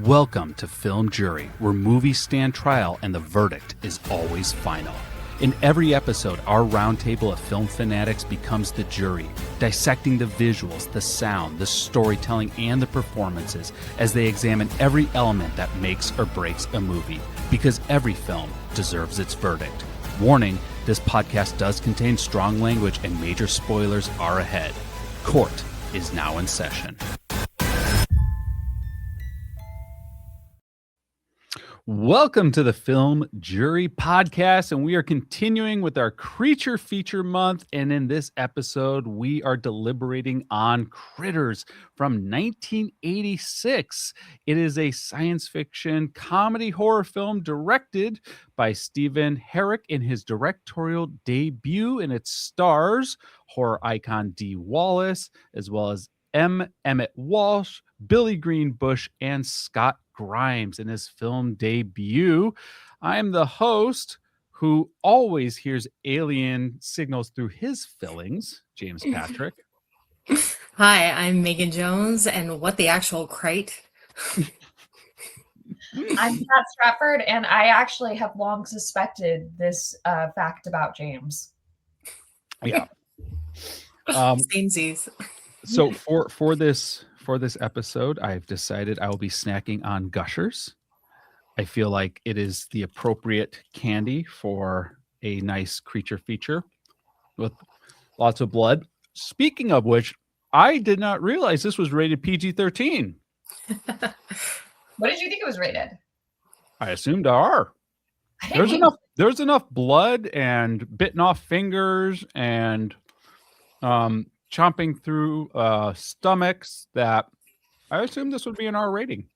Welcome to Film Jury, where movies stand trial and the verdict is always final. In every episode, our roundtable of film fanatics becomes the jury, dissecting the visuals, the sound, the storytelling, and the performances as they examine every element that makes or breaks a movie, because every film deserves its verdict. Warning, this podcast does contain strong language and major spoilers are ahead. Court is now in session. Welcome to the Film Jury Podcast, and we are continuing with our Creature Feature Month, and in this episode, we are deliberating on Critters from 1986. It is a science fiction comedy horror film directed by Stephen Herrick in his directorial debut, and it stars horror icon Dee Wallace, as well as M. Emmett Walsh, Billy Green Bush, and Scott Grimes in his film debut. I am the host who always hears alien signals through his fillings, James Patrick. Hi, I'm Meagan Jones, and what the actual crate? I'm Pat Stratford, and I actually have long suspected this fact about James. Yeah. Samesies. So for this episode, I've decided I will be snacking on Gushers. I feel like it is the appropriate candy for a nice creature feature with lots of blood. Speaking of which, I did not realize this was rated PG-13. What did you think it was rated? I assumed R. There's enough blood and bitten off fingers and chomping through stomachs that I assume this would be an R rating.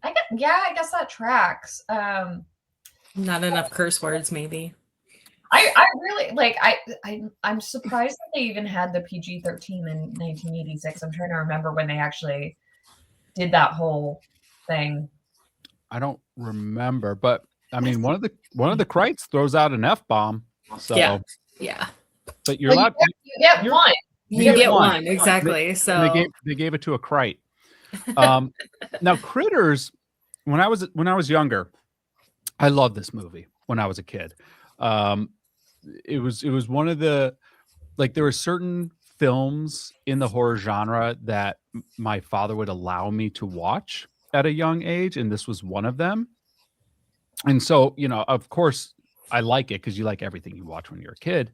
I guess that tracks. Not enough curse words, maybe. I really like. I'm surprised that they even had the PG-13 in 1986. I'm trying to remember when they actually did that whole thing. I don't remember, but I mean, one of the Krites throws out an F-bomb. So yeah. But you're allowed. You get one. You get one exactly. So they gave it to a Krite. Now, Critters. When I was younger, I loved this movie. When I was a kid, it was one of the, like, there were certain films in the horror genre that my father would allow me to watch at a young age, and this was one of them. And so, of course, I like it because you like everything you watch when you're a kid.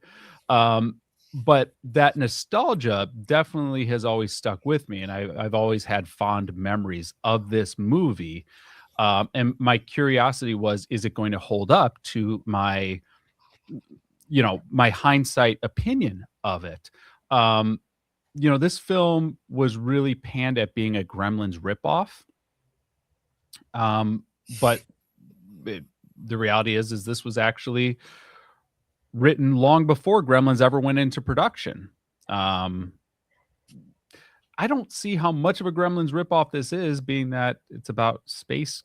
But that nostalgia definitely has always stuck with me, and I've always had fond memories of this movie. And my curiosity was, is it going to hold up to my hindsight opinion of it? This film was really panned at being a Gremlins ripoff. But the reality is this was actually written long before Gremlins ever went into production. I don't see how much of a Gremlins ripoff this is, being that it's about space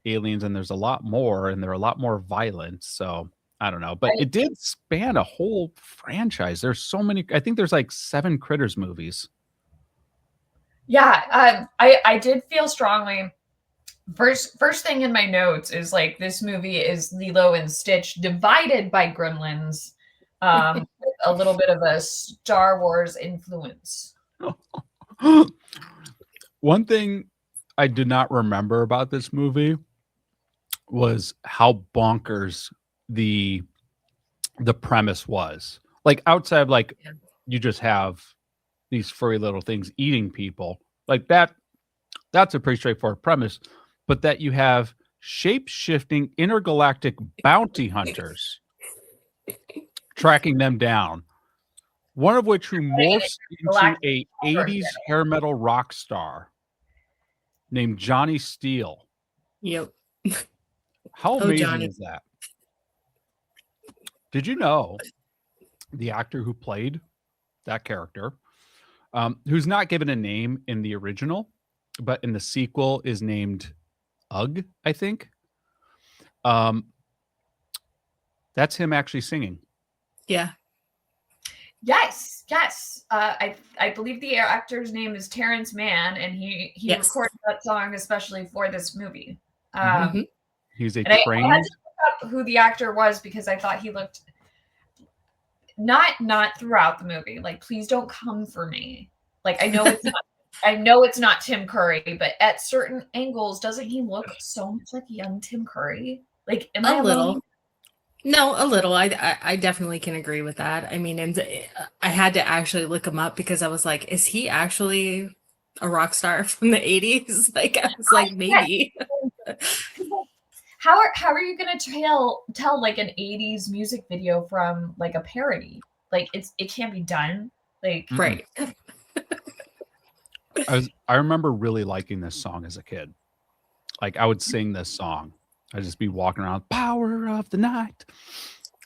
aliens and there's a lot more and they're a lot more violent. So I don't know, but it did span a whole franchise. There's so many. I think there's like 7 Critters movies. Yeah, I did feel strongly. First thing in my notes is like, this movie is Lilo and Stitch divided by Gremlins, with a little bit of a Star Wars influence. One thing I did not remember about this movie was how bonkers the premise was. Like, outside of, like, you just have these furry little things eating people. Like, that's a pretty straightforward premise. But that you have shape-shifting intergalactic bounty hunters tracking them down. One of which who morphs into a 80s hair metal rock star named Johnny Steele. Yep. How amazing Johnny. is that? Did you know the actor who played that character, who's not given a name in the original, but in the sequel is named Ugg, I think. That's him actually singing. Yeah. Yes, yes. I believe the actor's name is Terrence Mann, and he Yes. recorded that song especially for this movie. Mhm. He's a And I had trained. to look up who the actor was because I thought he looked not throughout the movie. Like, please don't come for me. Like, I know it's not Tim Curry, but at certain angles, doesn't he look so much like young Tim Curry? Like, am I A alone? little. No, a little. I definitely can agree with that. I mean, and I had to actually look him up because I was like, is he actually a rock star from the 80s? Like, I was like, Yes. maybe. How are you gonna tell like an 80s music video from like a parody? Like it can't be done. Like Right. I remember really liking this song as a kid. Like I would sing this song. I'd just be walking around, power of the night.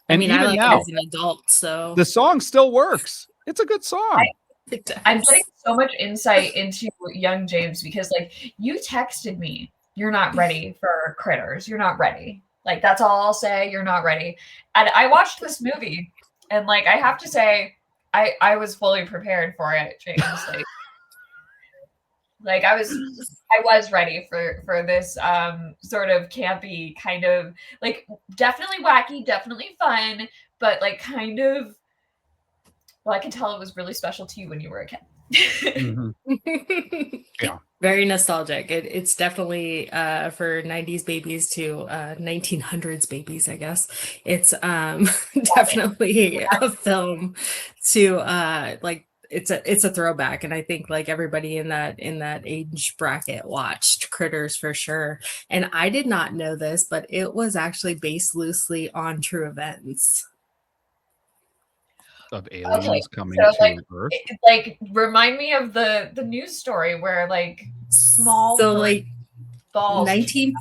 I And mean, I even like it now, as an adult, so the song still works. It's a good song. it I'm does. getting so much insight into young James because like you texted me, you're not ready for Critters. You're not ready. Like that's all I'll say. You're not ready. And I watched this movie, and like I have to say, I was fully prepared for it, James. Like I was ready for this sort of campy kind of like definitely wacky, definitely fun, but like kind of well, I can tell it was really special to you when you were a kid. Mhm. Yeah. Very nostalgic. It's definitely for 90s babies to 1900s babies, I guess. It's definitely a film to like it's a throwback, and I think like everybody in that age bracket watched Critters for sure. And I did not know this, but it was actually based loosely on true events. Of Okay, aliens coming so like to Earth. like remind me of the news story where like small So furry like balls. 19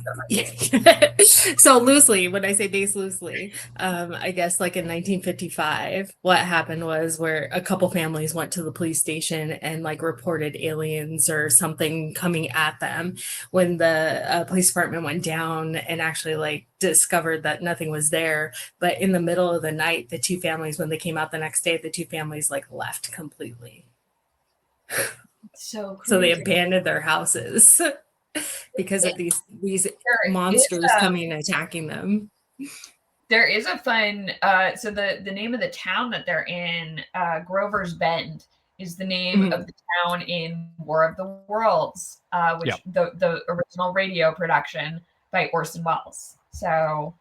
so loosely, when I say based loosely, I guess like in 1955 what happened was where a couple families went to the police station and like reported aliens or something coming at them. When the police department went down and actually like discovered that nothing was there, but in the middle of the night the two families, when they came out the next day, the two families like left completely, So so they crazy. abandoned their houses because of It, these there is monsters coming and attacking them. there is a fun so the name of the town that they're in, Grover's Bend, is the name of Mhm. the town in War of the Worlds, Yeah. which the original radio production by Orson Welles. So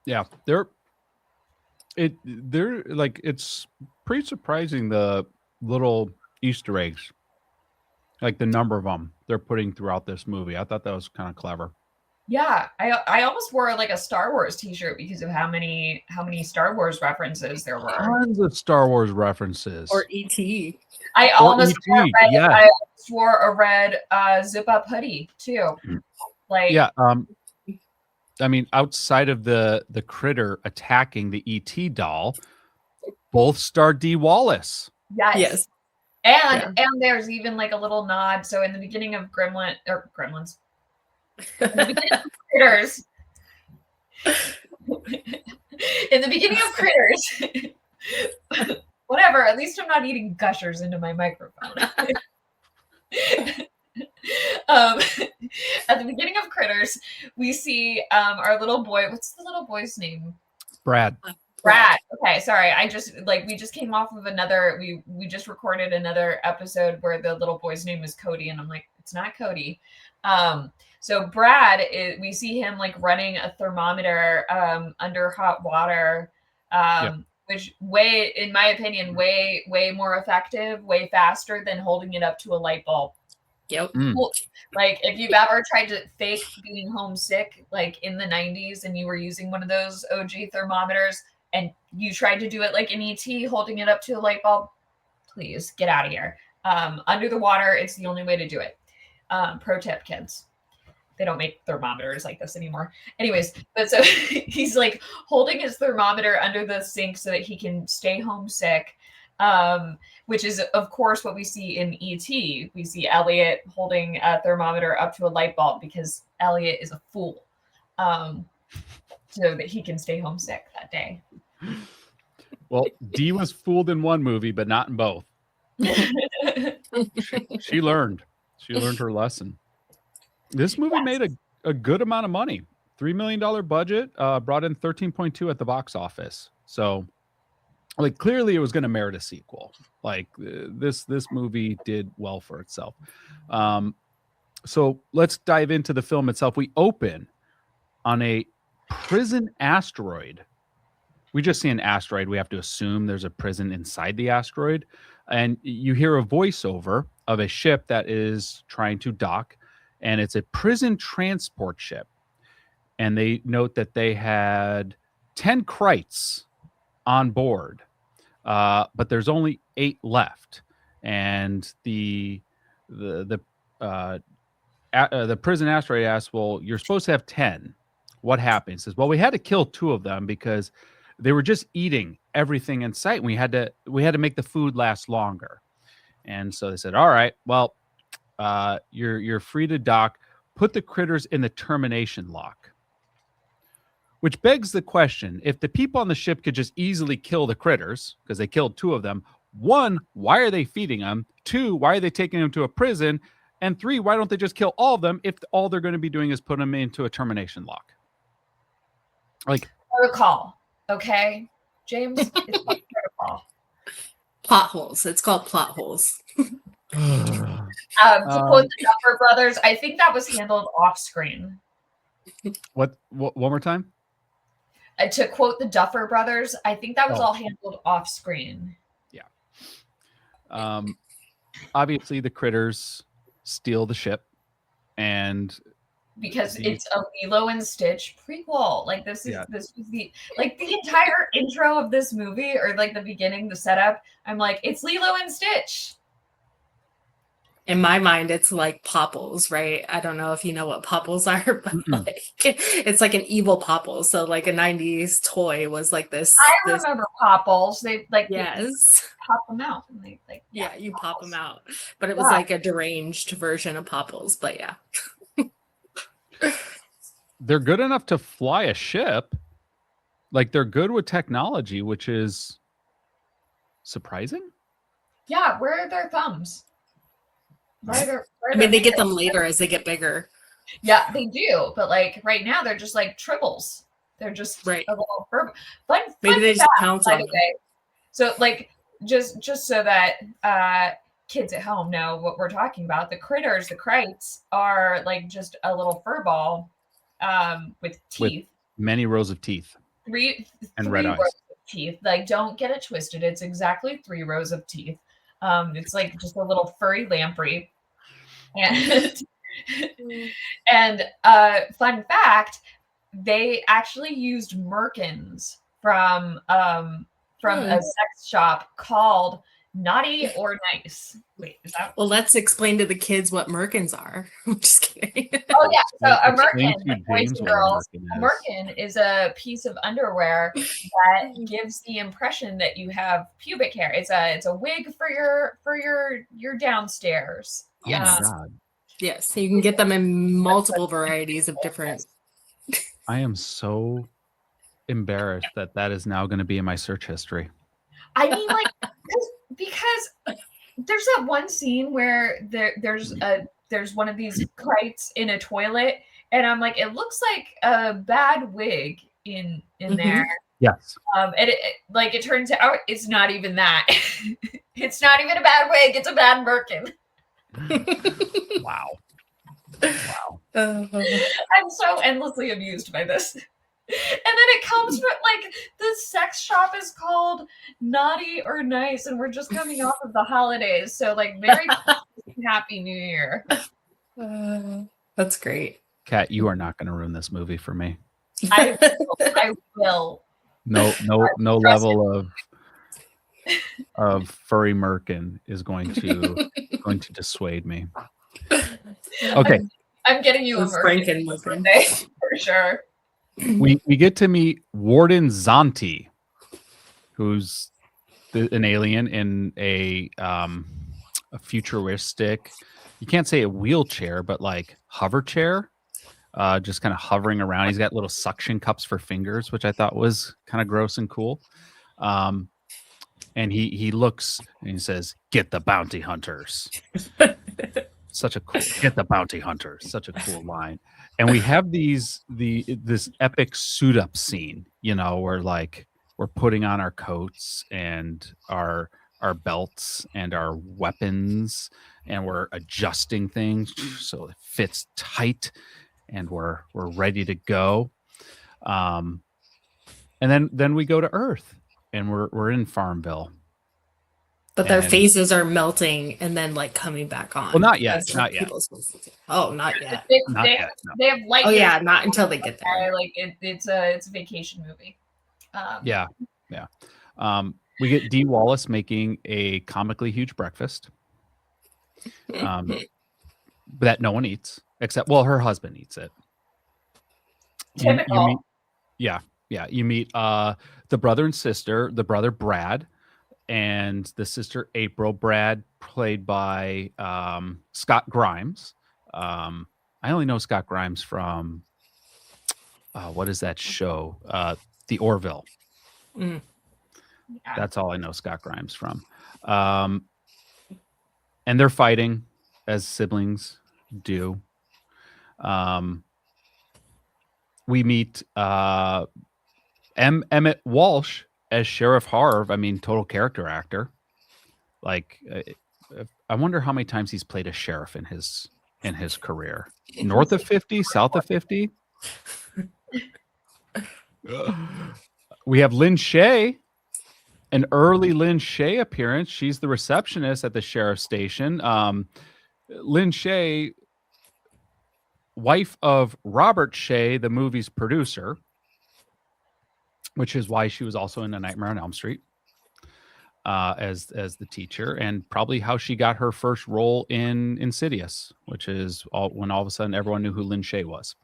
Yeah. They're like it's pretty surprising the little Easter eggs, like the number of them they're putting throughout this movie. I thought that was kind of clever. yeah, I almost wore like a Star Wars t-shirt because of how many Star Wars references there were. Tons of Star Wars Or references. ET. I Or almost ET. wore red, Yes. I almost wore a red zip up hoodie too. Like Yeah. I mean, outside of the critter attacking the ET doll, both star D Wallace. yes. Yes. And Yeah. and there's even like a little nod. So in the beginning of Gremlins, in the beginning of Critters, in the beginning of Critters, whatever. At least I'm not eating gushers into my microphone. um, at the beginning of Critters, we see our little boy. What's the little boy's name? Brad. Brad. Okay, sorry. I just like we just came off of another. We just recorded another episode where the little boy's name is Cody, and I'm like, it's not Cody. So Brad, we see him like running a thermometer under hot water, Yep. which way, in my opinion, way more effective, way faster than holding it up to a light bulb. Yep. Well, like if you've ever tried to fake being homesick, like in the 90s, and you were using one of those OG thermometers and you tried to do it like an ET holding it up to a light bulb, please get out of here. Under the water, it's the only way to do it. Pro tip, kids. They don't make thermometers like this anymore. Anyways, but so he's like holding his thermometer under the sink so that he can stay homesick. Which is, of course, what we see in ET. We see Elliot holding a thermometer up to a light bulb because Elliot is a fool, so that he can stay homesick that day. Well, Dee was fooled in one movie, but not in both. She learned. She learned her lesson. This movie made a good amount of money. $3 million budget, brought in 13.2 at the box office. So, like, clearly it was going to merit a sequel. Like, this movie did well for itself. So let's dive into the film itself. We open on a prison asteroid. We just see an asteroid. We have to assume there's a prison inside the asteroid. And you hear a voiceover of a ship that is trying to dock, and it's a prison transport ship. And they note that they had 10 krites on board, but there's only 8 left. And the prison asteroid asks, well, you're supposed to have 10. What happened? He says, well, we had to kill 2 of them because they were just eating everything in sight. We had to make the food last longer. And so they said, all right, well, you're free to dock. Put the critters in the termination lock. Which begs the question, if the people on the ship could just easily kill the critters, because they killed 2 of them, 1, why are they feeding them? 2, why are they taking them to a prison? And 3, why don't they just kill all of them if all they're going to be doing is put them into a termination lock? Like, protocol, okay, James? It's called protocol. Plot holes. It's called plot holes. To quote the Duffer Brothers, I think that was handled off screen. What? One more time? To quote the Duffer Brothers, I think that was all handled off screen. Yeah. Obviously, the critters steal the ship, and because it's a Lilo and Stitch prequel. Like this was the entire intro of this movie, or like the beginning, the setup. I'm like, it's Lilo and Stitch. In my mind, it's like Popples, right? I don't know if you know what Popples are, but like, it's like an evil Popples. So like a 90s toy was like this. I remember Popples. They like yes, pop them out. And they, like, yeah, you pop them out. But it was like a deranged version of Popples. But yeah. They're good enough to fly a ship. Like, they're good with technology, which is surprising. Yeah, where are their thumbs? I mean, they get them later as they get bigger. Yeah, they do. But like right now, they're just like tribbles. They're just right. A little fun Maybe they just pounce on them. So like just so that kids at home know what we're talking about. The critters, the krites, are like just a little fur ball with teeth. With many rows of teeth. Three red eyes. rows of teeth. Like, don't get it twisted. It's exactly 3 rows of teeth. It's like just a little furry lamprey. And fun fact, they actually used merkins from a sex shop called Naughty or Nice. Wait, is that? Well, let's explain to the kids what merkins are. I'm just kidding. Oh yeah, so a merkin, boys and girls, a merkin is a piece of underwear that gives the impression that you have pubic hair. It's a wig for your downstairs. Yes. Yes, so you can get them in multiple varieties of different. I am so embarrassed that is now going to be in my search history. I mean, like, because there's that one scene where there's one of these krites in a toilet, and I'm like, it looks like a bad wig in there. Yes. And it turns out it's not even that. It's not even a bad wig. It's a bad merkin. Wow. I'm so endlessly amused by this. And then it comes from like the sex shop is called Naughty or Nice, and we're just coming off of the holidays. So like Merry Christmas and Happy New Year. That's great. Kat, you are not going to ruin this movie for me. I will. No level of furry merkin is going to dissuade me. Okay. I'm getting you a merkin for sure. We get to meet Warden Zanti, who's an alien in a futuristic, you can't say a wheelchair, but like hover chair, just kind of hovering around. He's got little suction cups for fingers, which I thought was kind of gross and cool. And he looks and he says, "Get the bounty hunters." Such a cool, "Get the bounty hunters." Such a cool line. And we have this epic suit up scene, where like we're putting on our coats and our belts and our weapons, and we're adjusting things so it fits tight, and we're ready to go. And then we go to Earth, and we're in Farmville. But their faces are melting and then like coming back on. Well, not yet. That's Not what yet. people are supposed to do. Oh, not yet. Not yet. No. They have light. Oh yeah, not until they get there. Like it's a vacation movie. Yeah. We get Dee Wallace making a comically huge breakfast that no one eats except, well, her husband eats it. Typical. You meet the brother and sister, the brother Brad and the sister April. Brad played by Scott Grimes. I only know Scott Grimes from what is that show? The Orville. Mm. Yeah. That's all I know Scott Grimes from. And they're fighting as siblings do. We meet Emmett Walsh as Sheriff Harv. I mean, total character actor. Like, I wonder how many times he's played a sheriff in his career. North of 50, south of 50. We have Lynn Shay, an early Lynn Shay appearance. She's the receptionist at the sheriff's station. Lynn Shay, wife of Robert Shay, the movie's producer, which is why she was also in A Nightmare on Elm Street as the teacher, and probably how she got her first role in Insidious, which is when all of a sudden everyone knew who Lynn Shay was.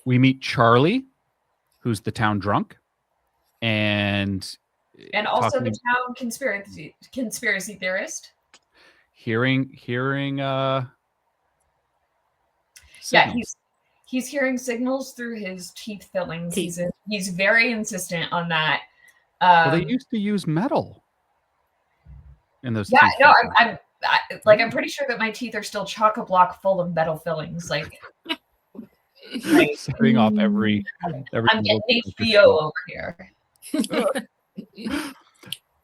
We meet Charlie, who's the town drunk, and also the town conspiracy theorist. Hearing signals. He's hearing signals through his teeth fillings. He's very insistent on that. Well, they used to use metal in those. Yeah, no, I'm pretty sure that my teeth are still chock-a-block full of metal fillings. Like setting off every. I'm getting HBO over here.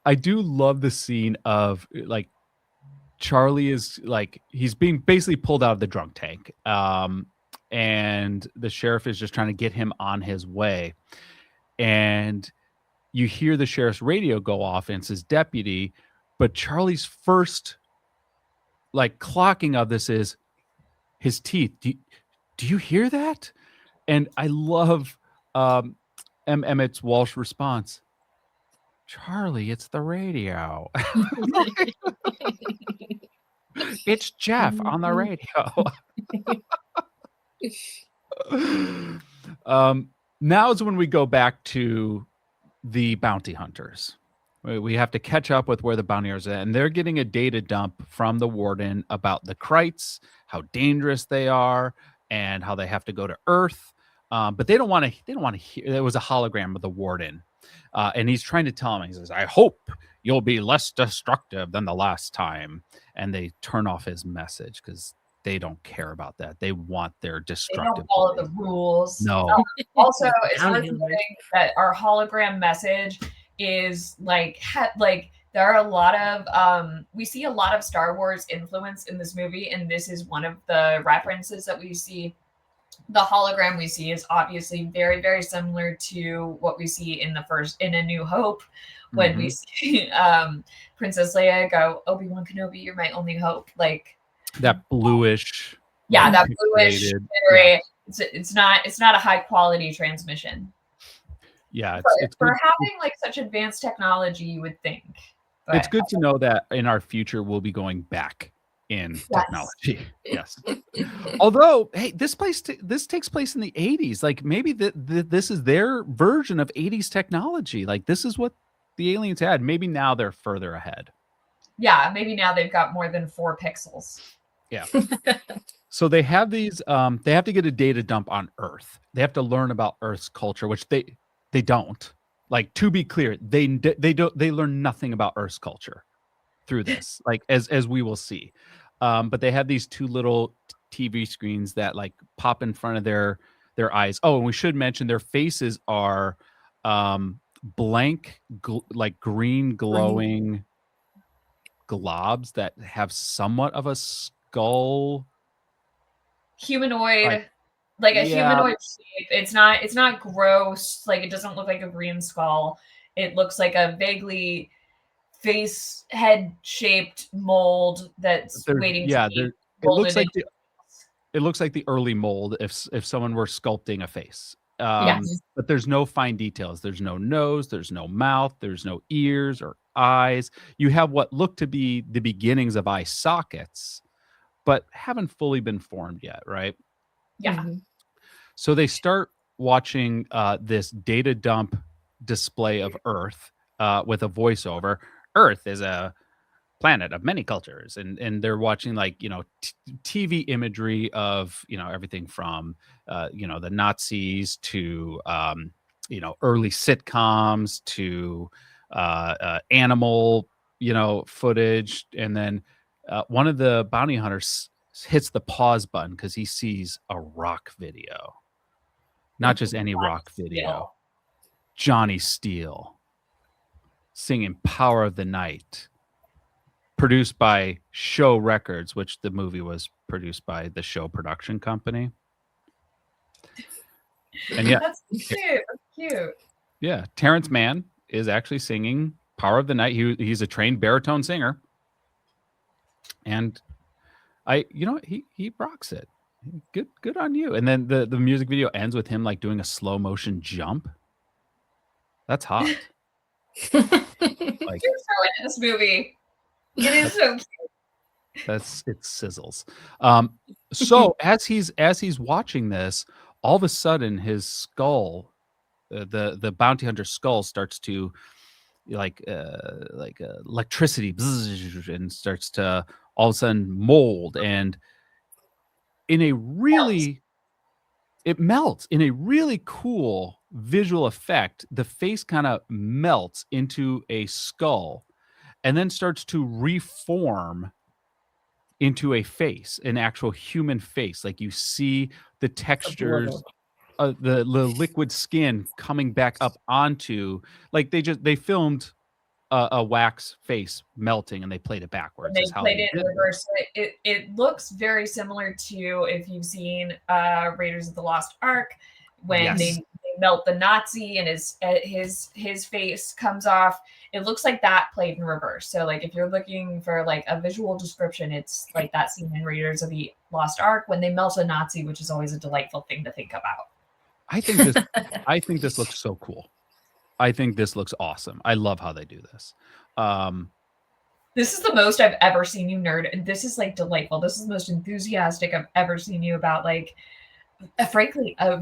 I do love the scene of like Charlie is like he's being basically pulled out of the drunk tank, and the sheriff is just trying to get him on his way, and you hear the sheriff's radio go off and it says deputy, but Charlie's first like clocking of this is his teeth. Do you hear that? And I love Emmett Walsh response. Charlie, it's the radio. It's Jeff on the radio. Now is when we go back to the bounty hunters. We have to catch up with where the bounty hunters are at, and they're getting a data dump from the warden about the Krites, how dangerous they are, and how they have to go to Earth. But they don't want to hear. There was a hologram of the warden, and he's trying to tell him. He says, "I hope you'll be less destructive than the last time." And they turn off his message because they don't care about that. They want their destructive. They don't follow the rules. No. Also, it's worth noting that our hologram message is like there are a lot of we see a lot of Star Wars influence in this movie, and this is one of the references that we see. The hologram we see is obviously very, very similar to what we see in A New Hope, when we see Princess Leia go, "Obi-Wan Kenobi, you're my only hope." Like that bluish. Yeah, that bluish. Yeah. It's not a high quality transmission. Yeah, it's for having like such advanced technology, you would think. But it's good to know that in our future we'll be going back in technology. Yes. Although, hey, this takes place in the 80s. Like maybe this is their version of 80s technology. Like this is what the aliens had. Maybe now they're further ahead. Yeah, maybe now they've got more than 4 pixels. Yeah. So they have these they have to get a data dump on Earth. They have to learn about Earth's culture, which they don't. Like, to be clear, they learn nothing about Earth's culture through this, like as we will see. But they have these two little TV screens that like pop in front of their eyes. Oh, and we should mention their faces are blank, like green glowing globs that have somewhat of a skull, humanoid, like a yeah, humanoid shape. It's not gross. Like, it doesn't look like a green skull. It looks like a vaguely face head shaped mold that's waiting to be it looks molded like into. it looks like the early mold if someone were sculpting a face. Yes. But there's no fine details. There's no nose, there's no mouth, there's no ears or eyes. You have what look to be the beginnings of eye sockets, but haven't fully been formed yet, right? Yeah. Mhm. So they start watching this data dump display of Earth with a voiceover. Earth is a planet of many cultures, and they're watching, like, TV imagery of, everything from the Nazis to early sitcoms to animal footage. And then one of the bounty hunters hits the pause button because he sees a rock video. Not just any rock video. Johnny Steele singing Power of the Night, produced by Show Records, which the movie was produced by the Show production company. And yeah, That's cute. That's cute. yeah, Terrence Mann is actually singing Power of the Night. He's a trained baritone singer. And he rocks it. Good on you. And then the music video ends with him like doing a slow motion jump. That's hot. Like, you're so into this movie. It is so cute. It sizzles. So as he's watching this, all of a sudden his skull, the bounty hunter's skull, starts to like electricity and starts to all of a sudden mold, and it melts in a really cool visual effect. The face kind of melts into a skull and then starts to reform into a face, an actual human face. Like, you see the textures, the liquid skin coming back up onto, like, they filmed a wax face melting and they played it backwards. They played it in reverse. It looks very similar to, if you've seen Raiders of the Lost Ark, when they melt the Nazi and his face comes off. It looks like that played in reverse. So, like, if you're looking for like a visual description, it's like that scene in Raiders of the Lost Ark when they melt a Nazi, which is always a delightful thing to think about. I think this looks so cool. I think this looks awesome. I love how they do this. This is the most I've ever seen you nerd, and this is like delightful. This is the most enthusiastic I've ever seen you about, like, frankly, a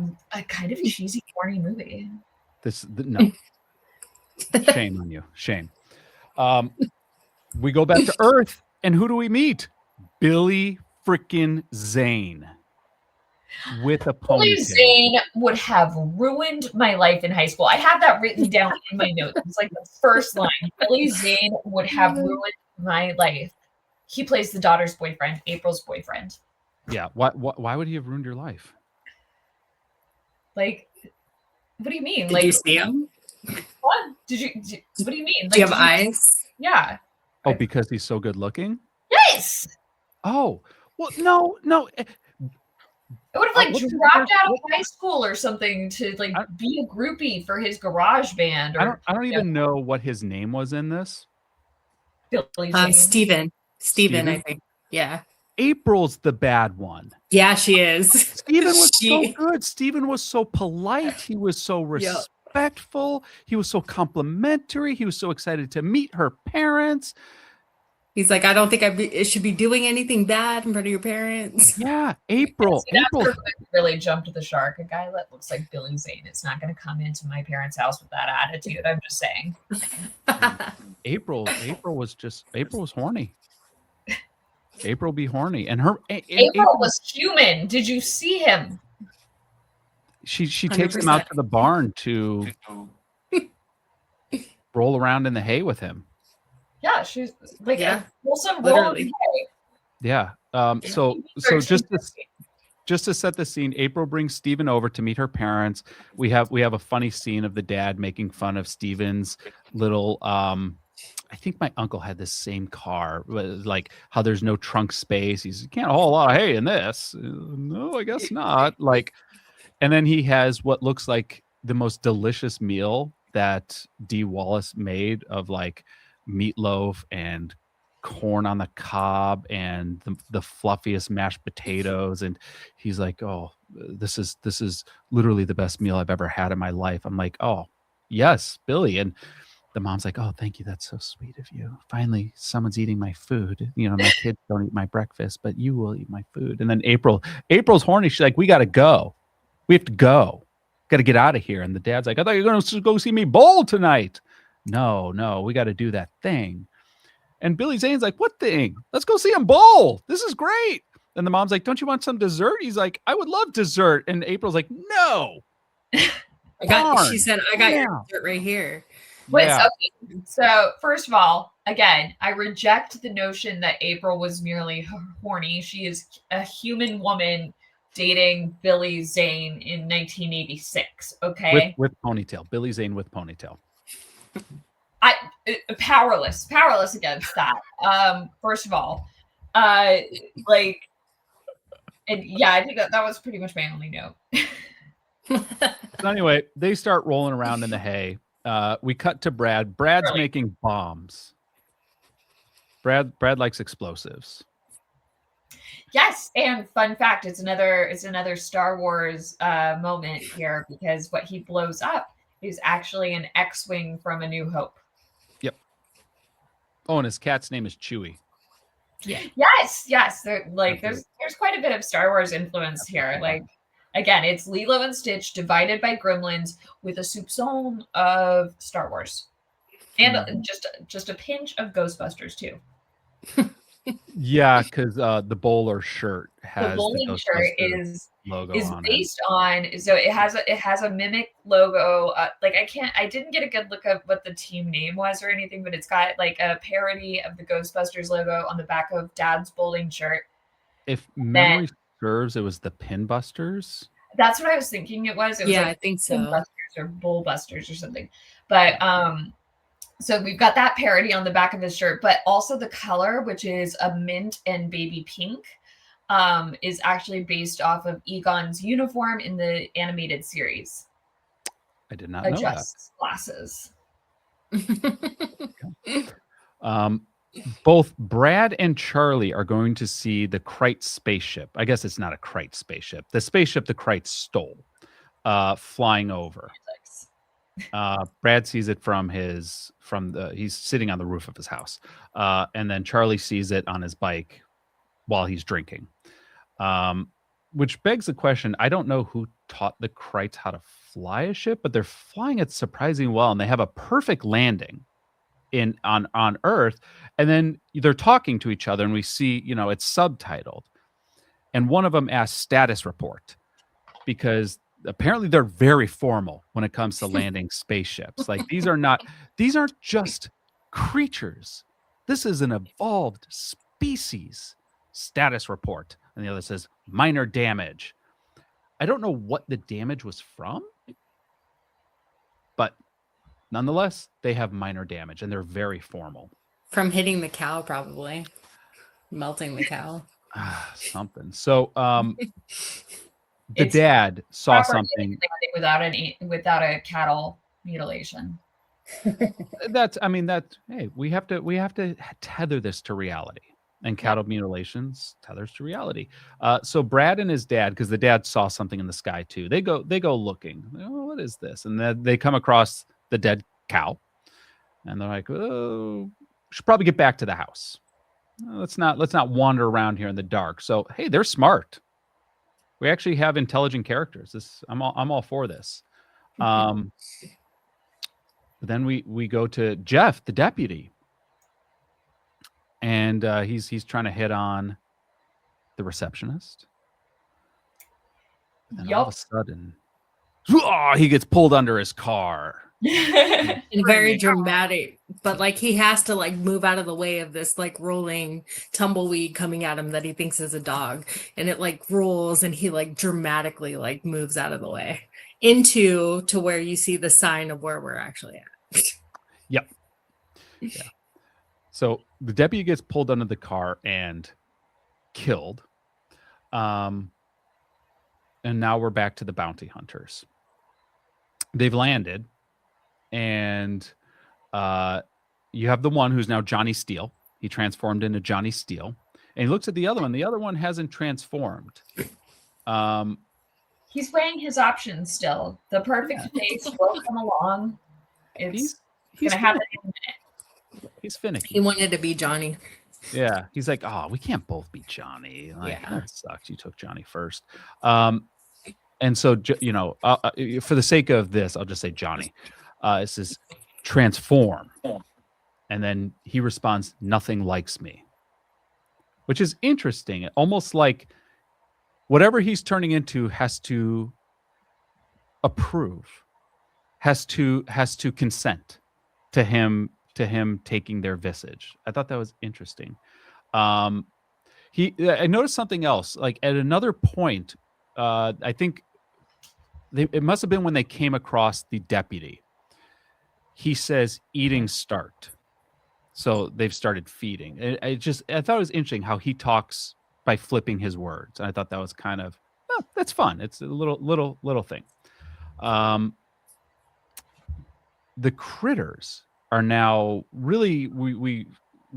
kind of cheesy, corny movie. No. Shame on you. Shame. We go back to Earth, and who do we meet? Billy freaking Zane. With a ponytail. Billy Zane would have ruined my life in high school. I have that written down in my notes. It's like the first line. Billy Zane would have ruined my life. He plays the daughter's boyfriend, April's boyfriend. Yeah. Why would he have ruined your life? Like, what do you mean? Did you see him? What? What do you mean? Do you have eyes? Yeah. Oh, because he's so good looking? Yes. Oh, well, no. I would have like dropped out of high school or something to like be a groupie for his garage band. Or, I don't even know what his name was in this. Billy Zane. Steven, I think. Yeah. April's the bad one. Yeah, she is. Steven was so good. Steven was so polite. He was so respectful. He was so complimentary. He was so excited to meet her parents. He's like, I don't think I should be doing anything bad in front of your parents. Yeah, April. April really jumped the shark. A guy that looks like Billy Zane is not going to come into my parents' house with that attitude. I'm just saying. April was horny. April be horny, and April was human. Did you see him? She takes him out to the barn roll around in the hay with him. Yeah, she's like Yeah, a wholesome literally. role. Yeah. So just to set the scene, April brings Steven over to meet her parents. We have a funny scene of the dad making fun of Steven's little I think my uncle had this same car, like how there's no trunk space. You can't haul a lot of hay in this. No, I guess not. Like, and then he has what looks like the most delicious meal that Dee Wallace made of like meatloaf and corn on the cob and the fluffiest mashed potatoes. And he's like, oh, this is literally the best meal I've ever had in my life. I'm like, oh, yes, Billy. And the mom's like, oh, thank you. That's so sweet of you. Finally, someone's eating my food. You know, my kids don't eat my breakfast, but you will eat my food. And then April's horny. She's like, we got to go. We have to go. Got to get out of here. And the dad's like, I thought you were going to go see me bowl tonight. No, we got to do that thing. And Billy Zane's like, what thing? Let's go see him bowl. This is great. And the mom's like, don't you want some dessert? He's like, I would love dessert. And April's like, no. She said, I got your dessert right here. Wait, okay. So first of all, again, I reject the notion that April was merely horny. She is a human woman dating Billy Zane in 1986. Okay, with ponytail, Billy Zane with ponytail. Powerless against that. First of all, like, and yeah, I think that was pretty much my only note. So anyway, they start rolling around in the hay. We cut to Brad. Brad's making bombs. Brad likes explosives. Yes, and fun fact, it's another Star Wars moment here, because what he blows up is actually an X-wing from A New Hope. Yep. Oh, and his cat's name is Chewie. Yeah. Yes. There's quite a bit of Star Wars influence here. Like, again, it's Lilo and Stitch divided by gremlins with a soupçon of Star Wars, and just a pinch of Ghostbusters too. Yeah, because the bowler shirt has the bowling shirt logo is on based on, so it has a mimic logo. I didn't get a good look at what the team name was or anything, but it's got like a parody of the Ghostbusters logo on the back of Dad's bowling shirt. If memory serves, it was the Pinbusters. That's what I was thinking it was. It was I think so. Pinbusters or Bullbusters or something. But so we've got that parody on the back of his shirt, but also the color, which is a mint and baby pink, is actually based off of Egon's uniform in the animated series. I did not know that. Glasses. Both Brad and Charlie are going to see the Krite spaceship. I guess it's not a Krite spaceship. The spaceship the Krite stole, flying over. Brad sees it he's sitting on the roof of his house. And then Charlie sees it on his bike while he's drinking. Which begs the question, I don't know who taught the Krites how to fly a ship, but they're flying it surprisingly well, and they have a perfect landing on Earth. And then they're talking to each other, and we see, it's subtitled. And one of them asks status report, because apparently they're very formal when it comes to landing spaceships. Like, these aren't just creatures. This is an evolved species. Status report. And the other says minor damage. I don't know what the damage was from, but nonetheless, they have minor damage, and they're very formal. From hitting the cow, probably. Melting the cow. Something. So, the dad saw something without a cattle mutilation. Hey, we have to tether this to reality, and cattle mutilations tethers to reality. So Brad and his dad, because the dad saw something in the sky too, they go looking. Oh, what is this? And then they come across the dead cow, and they're like, oh, should probably get back to the house. Let's not wander around here in the dark. So hey, they're smart. We actually have intelligent characters. I'm all for this. Then we go to Jeff, the deputy, and he's trying to hit on the receptionist. And then all of a sudden, he gets pulled under his car. And very dramatic, but like he has to like move out of the way of this like rolling tumbleweed coming at him that he thinks is a dog, and it like rolls and he like dramatically like moves out of the way into to where you see the sign of where we're actually at. Yep. Yeah. So the deputy gets pulled under the car and killed. And now we're back to the bounty hunters. They've landed, and you have the one who's now Johnny Steele. He transformed into Johnny Steele, and he looks at the other one. The other one hasn't transformed. He's weighing his options still. The perfect face will come along. He's gonna have it in a minute. He's finicky. He wanted to be Johnny. Yeah, he's like, oh, we can't both be Johnny. Like, Yeah. that sucks. You took Johnny first. And so, you know, for the sake of this, I'll just say Johnny. It says transform. And then he responds, nothing likes me, which is interesting. Almost like whatever he's turning into has to approve, has to consent to him taking their visage. I thought that was interesting. I noticed something else. Like at another point, I think it must have been when they came across the deputy. He says, "Eating start." So they've started feeding. I thought it was interesting how he talks by flipping his words. And I thought that was kind of, that's fun. It's a little thing. The critters are now really, we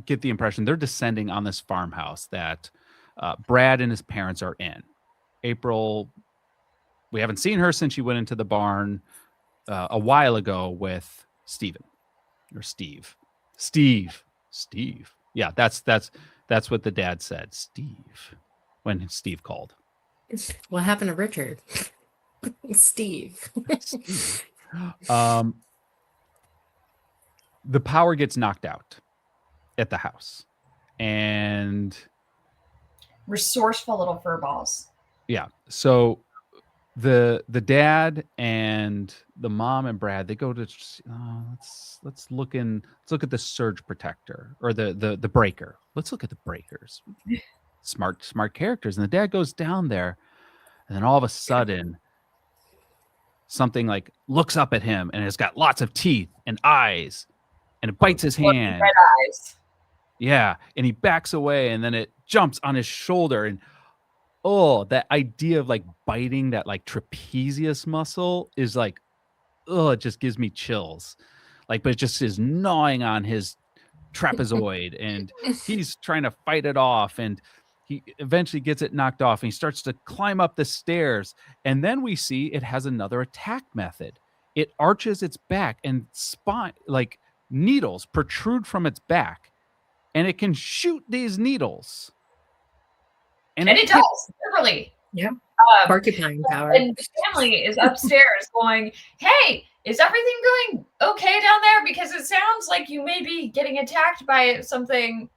get the impression they're descending on this farmhouse that Brad and his parents are in. April, we haven't seen her since she went into the barn a while ago with Steve. Yeah, that's what the dad said. Steve, when Steve called. What happened to Richard? Steve. The power gets knocked out at the house, and resourceful little fur balls. Yeah. So the dad and the mom and Brad, they go to let's look at the surge protector or the breaker. Let's look at the breakers. Smart characters. And the dad goes down there, and then all of a sudden something like looks up at him, and it's got lots of teeth and eyes, and it bites his hand. Red eyes. Yeah, and he backs away, and then it jumps on his shoulder, and that idea of like biting that like trapezius muscle is like, it just gives me chills. Like, but it just is gnawing on his trapezoid, and he's trying to fight it off, and he eventually gets it knocked off, and he starts to climb up the stairs, and then we see it has another attack method. It arches its back, and like needles protrude from its back, and it can shoot these needles. And it does, literally. Yeah. Porcupine power. And family is upstairs going, hey, is everything going okay down there? Because it sounds like you may be getting attacked by something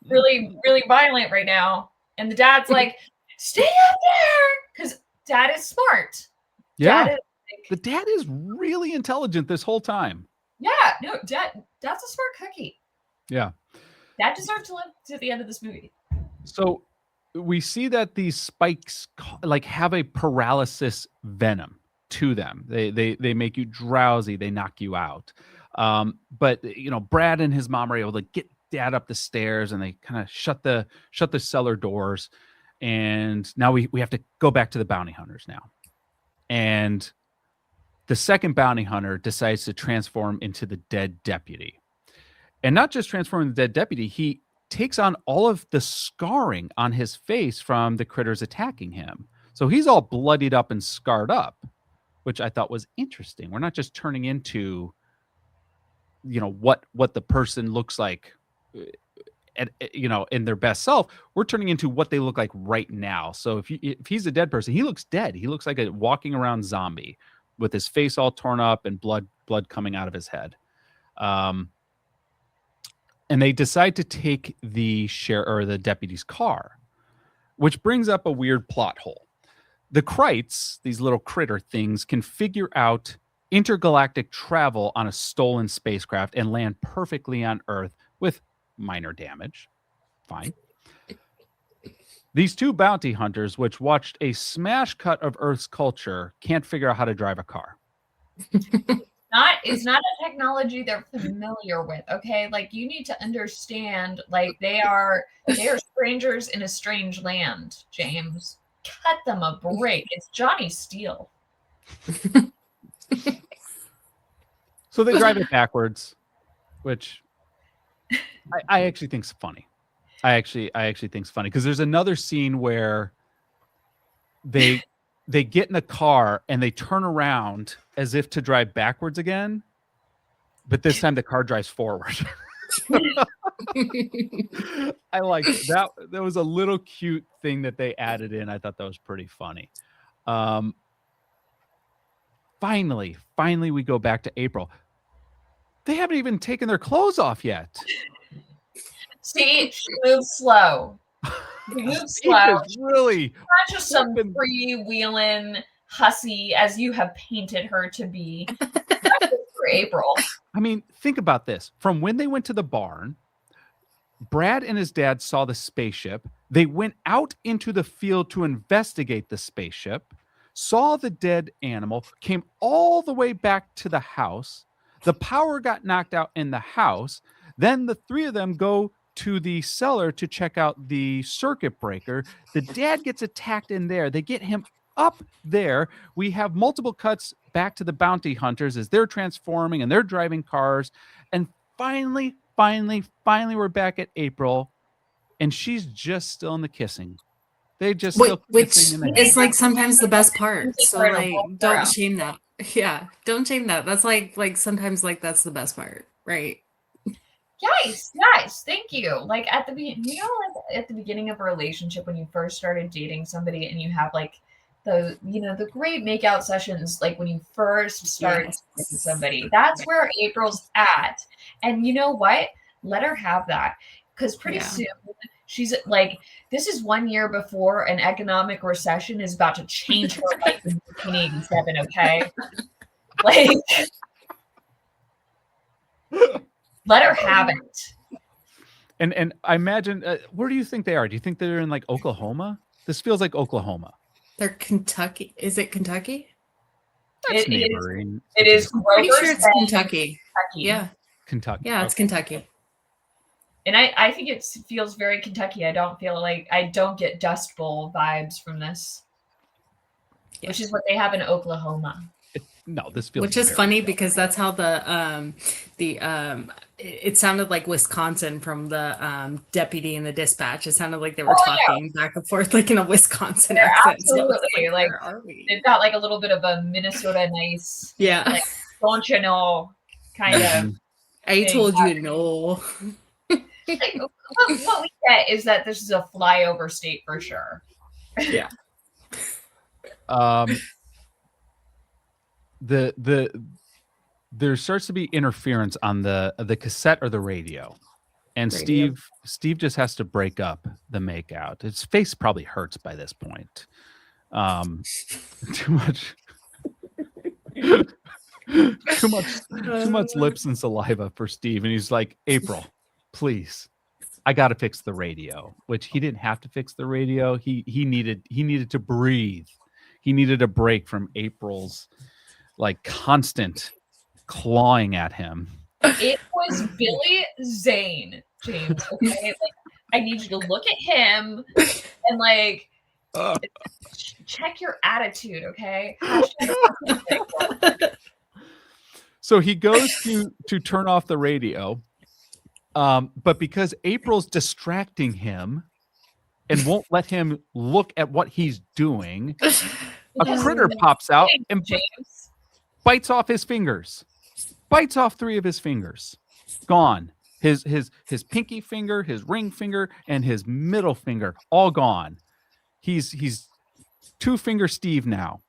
really, really violent right now. And the dad's like, stay up there. Because dad is smart. Yeah. The dad is really intelligent this whole time. Yeah. No, dad's a smart cookie. Yeah. Dad deserves to live to the end of this movie. So we see that these spikes like have a paralysis venom to them. They make you drowsy. They knock you out. But you know, Brad and his mom are able to get dad up the stairs, and they kind of shut the cellar doors. And now we have to go back to the bounty hunters now. And the second bounty hunter decides to transform into the dead deputy. And not just transform the dead deputy, he takes on all of the scarring on his face from the critters attacking him. So he's all bloodied up and scarred up, which I thought was interesting. We're not just turning into, you know, what the person looks like, you know, in their best self. We're turning into what they look like right now. So if he's a dead person, he looks dead. He looks like a walking around zombie with his face all torn up and blood coming out of his head. And they decide to take the deputy's car, which brings up a weird plot hole. The Krites, these little critter things, can figure out intergalactic travel on a stolen spacecraft and land perfectly on Earth with minor damage. Fine. These two bounty hunters, which watched a smash cut of Earth's culture, can't figure out how to drive a car. It's not a technology they're familiar with. Okay, like you need to understand, like they are strangers in a strange land. James, cut them a break. It's Johnny Steele. So they drive it backwards, which I actually think's funny. I actually think it's funny because there's another scene where they get in the car and they turn around as if to drive backwards again, but this time the car drives forward. I like that. That was a little cute thing that they added in. I thought that was pretty funny. Finally, we go back to April. They haven't even taken their clothes off yet. See, she moves slow. She moves slow. Really, not just some freewheeling hussy as you have painted her to be. For April. I mean, think about this. From when they went to the barn, Brad and his dad saw the spaceship. They went out into the field to investigate the spaceship, saw the dead animal, came all the way back to the house. The power got knocked out in the house. Then the three of them go to the cellar to check out the circuit breaker. The dad gets attacked in there. They get him up there. We have multiple cuts back to the bounty hunters as they're transforming and they're driving cars. And finally, we're back at April, and she's just still in the kissing. They just still kissing in the is like sometimes the best part. So like, don't shame that. Yeah, don't shame that. That's like sometimes like that's the best part, right? Yes, thank you. Like at the beginning, like at the beginning of a relationship when you first started dating somebody and you have like the great makeout sessions, like when you first start dating somebody. That's where April's at. And you know what? Let her have that. Because pretty soon she's like, this is 1 year before an economic recession is about to change her life in 1987, okay? Like let her have it. And I imagine, where do you think they are? Do you think they're in like Oklahoma? This feels like Oklahoma. They're Kentucky. Is it Kentucky? That's neighboring. It is. Pretty sure it's Kentucky. Yeah. Kentucky. Yeah, it's Kentucky. And I think it feels very Kentucky. I don't get Dust Bowl vibes from this, which is what they have in Oklahoma. This feels which is funny because that's how it sounded like Wisconsin from the deputy and the dispatch. It sounded like they were talking back and forth like in a Wisconsin accent. Absolutely. So like they've got like a little bit of a Minnesota nice. Yeah. Like, don't you know kind of. I told you no. Like, what we get is that this is a flyover state for sure. Yeah. There starts to be interference on the cassette or the radio, and Steve just has to break up the makeout. His face probably hurts by this point. Too much lips and saliva for Steve, and he's like, April, please, I got to fix the radio. Which he didn't have to fix the radio. He needed to breathe. He needed a break from April's like constant clawing at him. It was Billy Zane, James. Okay, like I need you to look at him and like check your attitude. Okay. So he goes to turn off the radio, but because April's distracting him and won't let him look at what he's doing, a critter pops out and bites off his fingers. Bites off 3 of his fingers. Gone. His pinky finger, his ring finger, and his middle finger, all gone. He's 2-finger Steve now.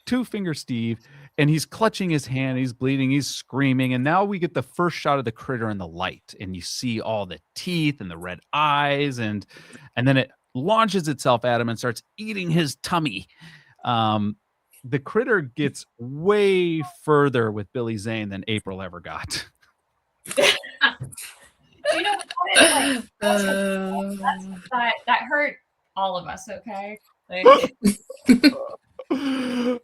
2-finger Steve, and he's clutching his hand, he's bleeding, he's screaming, and now we get the first shot of the critter in the light, and you see all the teeth and the red eyes, and then it launches itself at him and starts eating his tummy. the critter gets way further with Billy Zane than April ever got. You know what? Like, that hurt all of us. Okay. Like, Yeah,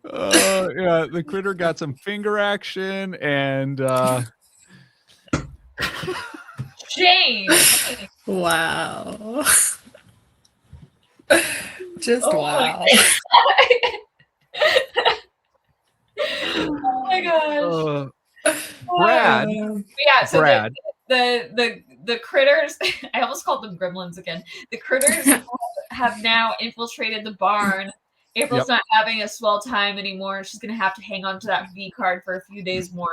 the critter got some finger action and shame. Wow. Just Oh wow. Oh my gosh. Brad. Yeah, so Brad. the critters, I almost called them gremlins again. The critters have now infiltrated the barn. April's not having a swell time anymore. She's gonna have to hang on to that V card for a few days more.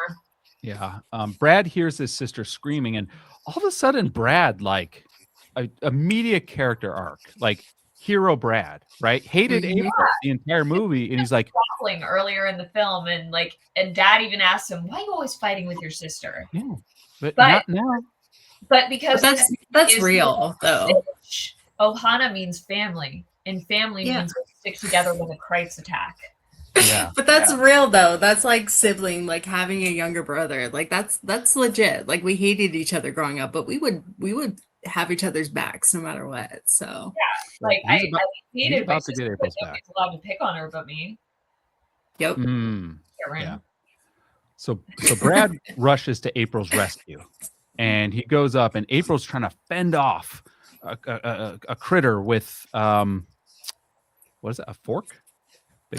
Yeah. Brad hears his sister screaming, and all of a sudden, Brad, like a media character arc, like hero Brad, right? Hated April the entire movie, and he's like earlier in the film, and Dad even asked him, "Why are you always fighting with your sister?" Yeah, but not now. But because that's real though. Ohana means family, and family means we stick together when the Krites attack. Yeah, but that's real though. That's like sibling, like having a younger brother. Like that's legit. Like we hated each other growing up, but we would have each other's backs no matter what. So yeah, like I hated about to get April's back. Allowed to pick on her, but me. Yep. Yeah. So Brad rushes to April's rescue, and he goes up, and April's trying to fend off a critter with what is it? A fork?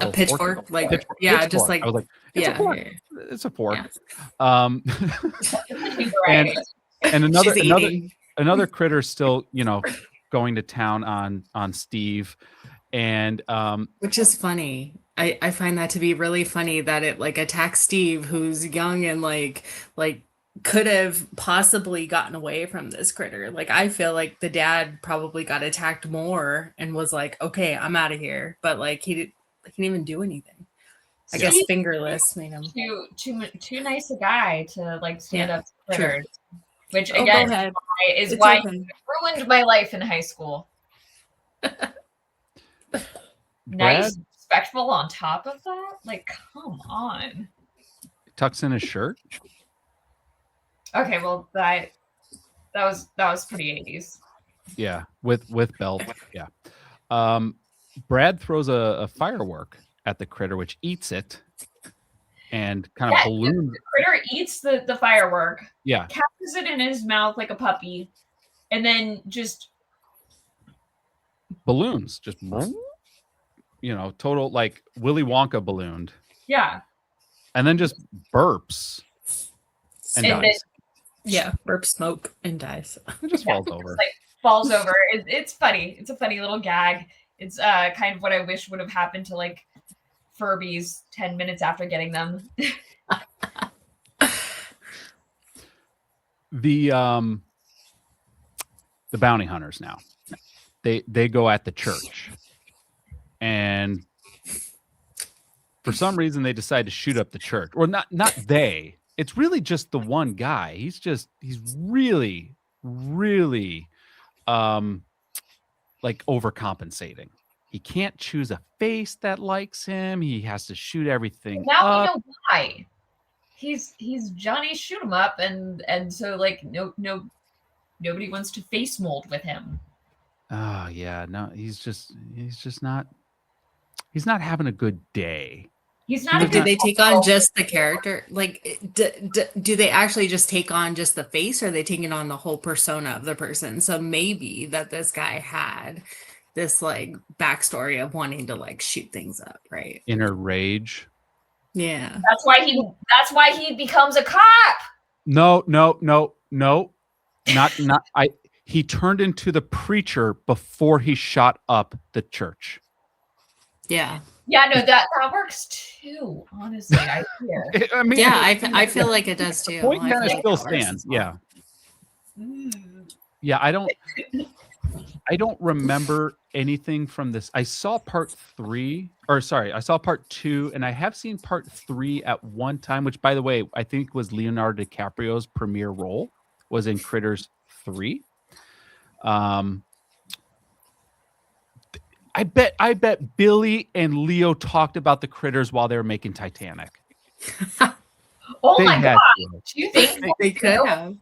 A pitchfork, like pitchfork. Just like I was like, it's a fork. Yeah. It's a fork. Yeah. And another critter still, going to town on Steve, and which is funny. I find that to be really funny that it like attacks Steve, who's young and like could have possibly gotten away from this critter. Like I feel like the dad probably got attacked more and was like, okay, I'm out of here. But like he didn't even do anything. I guess fingerless made him too nice a guy to like stand up to critters. True. Which again is why he ruined my life in high school. Nice, respectful on top of that. Like, come on. Tucks in his shirt. Okay, well that was pretty 80s. Yeah, with belt. Yeah. Brad throws a firework at the critter, which eats it and kind of balloons. The critter eats the firework. Yeah. Catches it in his mouth like a puppy, and then just balloons, just total like Willy Wonka ballooned. Yeah. And then just burps and dies. Burps smoke and dies. It just falls over. Falls over. It's funny. It's a funny little gag. It's kind of what I wish would have happened to like Furbies 10 minutes after getting them. The bounty hunters now. They go at the church. And for some reason they decide to shoot up the church. Or not they. It's really just the one guy. He's really, really like overcompensating. He can't choose a face that likes him. He has to shoot everything now up. We know why. He's Johnny shoot 'em up, and so like nobody wants to face mold with him. Oh yeah, no, he's not having a good day. He's not. Do they take on just the character? Like, do they actually just take on just the face, or are they taking on the whole persona of the person? So maybe that this guy had this like backstory of wanting to like shoot things up, right? Inner rage. Yeah. That's why he becomes a cop. No. Not he turned into the preacher before he shot up the church. Yeah. Yeah, no, that works too, honestly. I hear. I mean, yeah, I feel like it does too. The point kind of still stands. Yeah. Yeah, I don't remember anything from this. I saw part 2, and I have seen part 3 at one time, which by the way, I think was Leonardo DiCaprio's premiere role, was in Critters 3. I I bet Billy and Leo talked about the critters while they were making Titanic. Oh They my had god! to. Do you think They could have.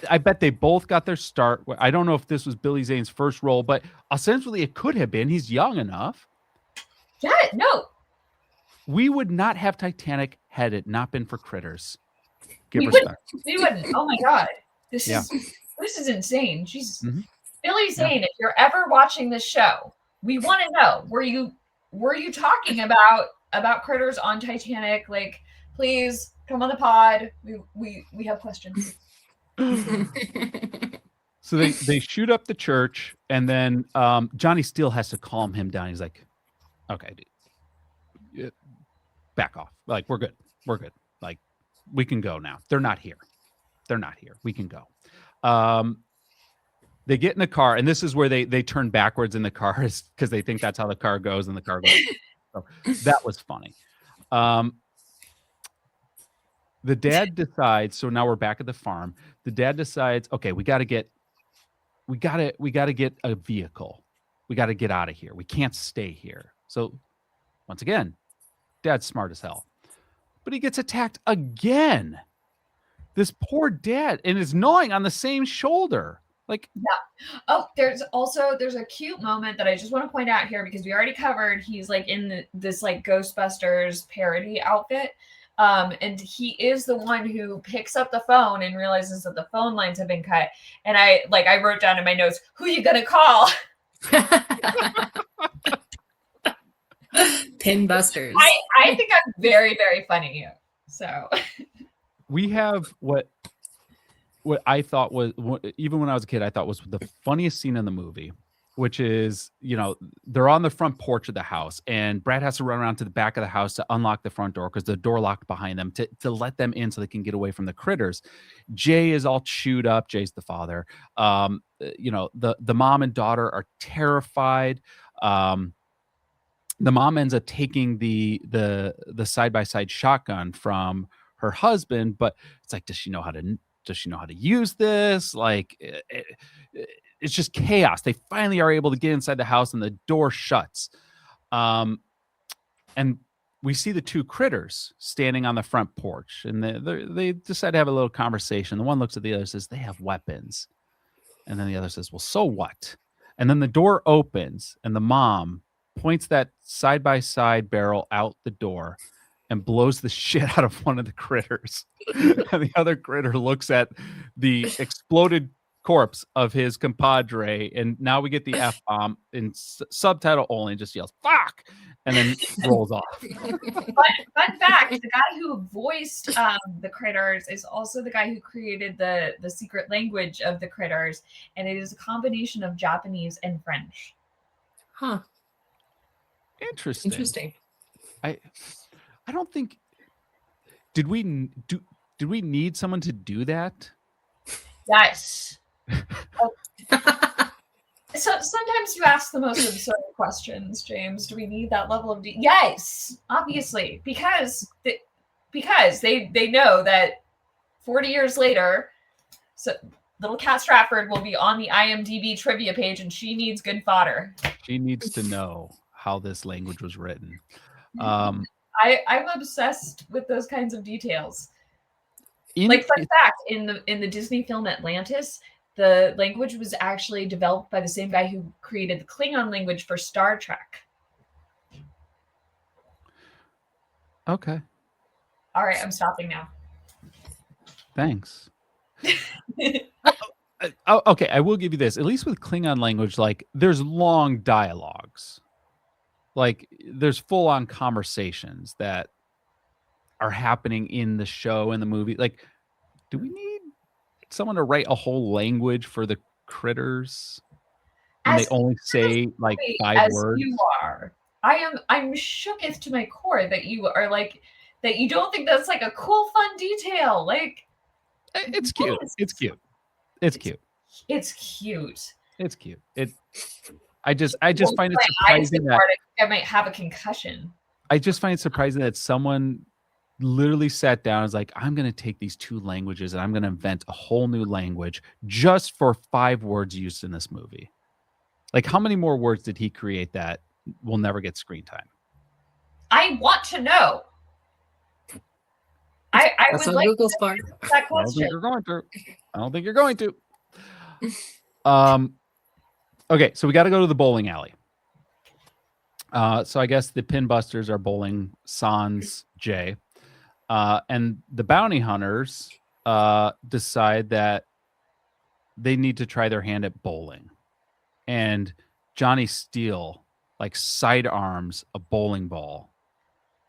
I bet they both got their start. I don't know if this was Billy Zane's first role, but ostensibly it could have been. He's young enough. Yeah, no, We would not have Titanic had it not been for critters. Give we respect. wouldn't. Oh my god, this Yeah. is insane. Jesus, Mhm. Billy Zane, if you're ever watching this show, we want to know, were you talking about critters on Titanic? Like, please come on the pod. We have questions. So they shoot up the church, and then Johnny Steele has to calm him down. He's like, "Okay, dude, back off. Like, we're good. Like, we can go now. They're not here. We can go." They get in the car, and this is where they turn backwards in the car because they think that's how the car goes, and the car goes. So that was funny. The dad decides. So now we're back at the farm. The dad decides, okay, we got to get a vehicle. We got to get out of here. We can't stay here. So once again, dad's smart as hell, but he gets attacked again. This poor dad, and is gnawing on the same shoulder. Like, yeah. Oh, there's a cute moment that I just want to point out here because we already covered. He's like in this like Ghostbusters parody outfit. And he is the one who picks up the phone and realizes that the phone lines have been cut. And I wrote down in my notes, who you gonna call? Pin busters. I think I'm very, very funny. So we have what I thought was, even when I was a kid, I thought was the funniest scene in the movie, which is, they're on the front porch of the house, and Brad has to run around to the back of the house to unlock the front door because the door locked behind them to let them in so they can get away from the critters. Jay is all chewed up. Jay's the father. The mom and daughter are terrified. The mom ends up taking the side-by-side shotgun from her husband, but it's like, does she know how to use this? Like, it's just chaos. They finally are able to get inside the house, and the door shuts. And we see the two critters standing on the front porch, and they decide to have a little conversation. The one looks at the other and says, they have weapons. And then the other says, well, so what? And then the door opens, and the mom points that side-by-side barrel out the door and blows the shit out of one of the critters. And the other critter looks at the exploded corpse of his compadre, and now we get the F-bomb in subtitle only, and just yells, fuck, and then rolls off. Fun fact, the guy who voiced the critters is also the guy who created the secret language of the critters, and it is a combination of Japanese and French. Huh. Interesting. I don't think, did we need someone to do that? Yes. So sometimes you ask the most absurd questions, James. Do we need that level of yes, obviously, because they know that 40 years later, so little Kat Stratford will be on the IMDb trivia page, and she needs good fodder. She needs to know how this language was written. I'm obsessed with those kinds of details. Fun fact, in the Disney film Atlantis, the language was actually developed by the same guy who created the Klingon language for Star Trek. Okay. All right, I'm stopping now. Thanks. Okay, I will give you this. At least with Klingon language, like, there's long dialogues. Like, there's full-on conversations that are happening in the show, in the movie. Like, do we need someone to write a whole language for the critters? And they only say like 5 words. You are. I'm shooketh to my core that you are like that. You don't think that's like a cool, fun detail. Like, it's cute. Yes. It's cute. It's cute. It's cute. It's cute. I just find it surprising that I might have a concussion. I just find it surprising that someone literally sat down and was like, I'm going to take these 2 languages and I'm going to invent a whole new language just for 5 words used in this movie. Like, how many more words did he create that will never get screen time? I want to know. I That's would on like Google's part. that I don't question. think you're going to. I don't think you're going to. Okay, so we got to go to the bowling alley. So I guess the pin busters are bowling Sans Jay. And the bounty hunters decide that they need to try their hand at bowling. And Johnny Steele like sidearms a bowling ball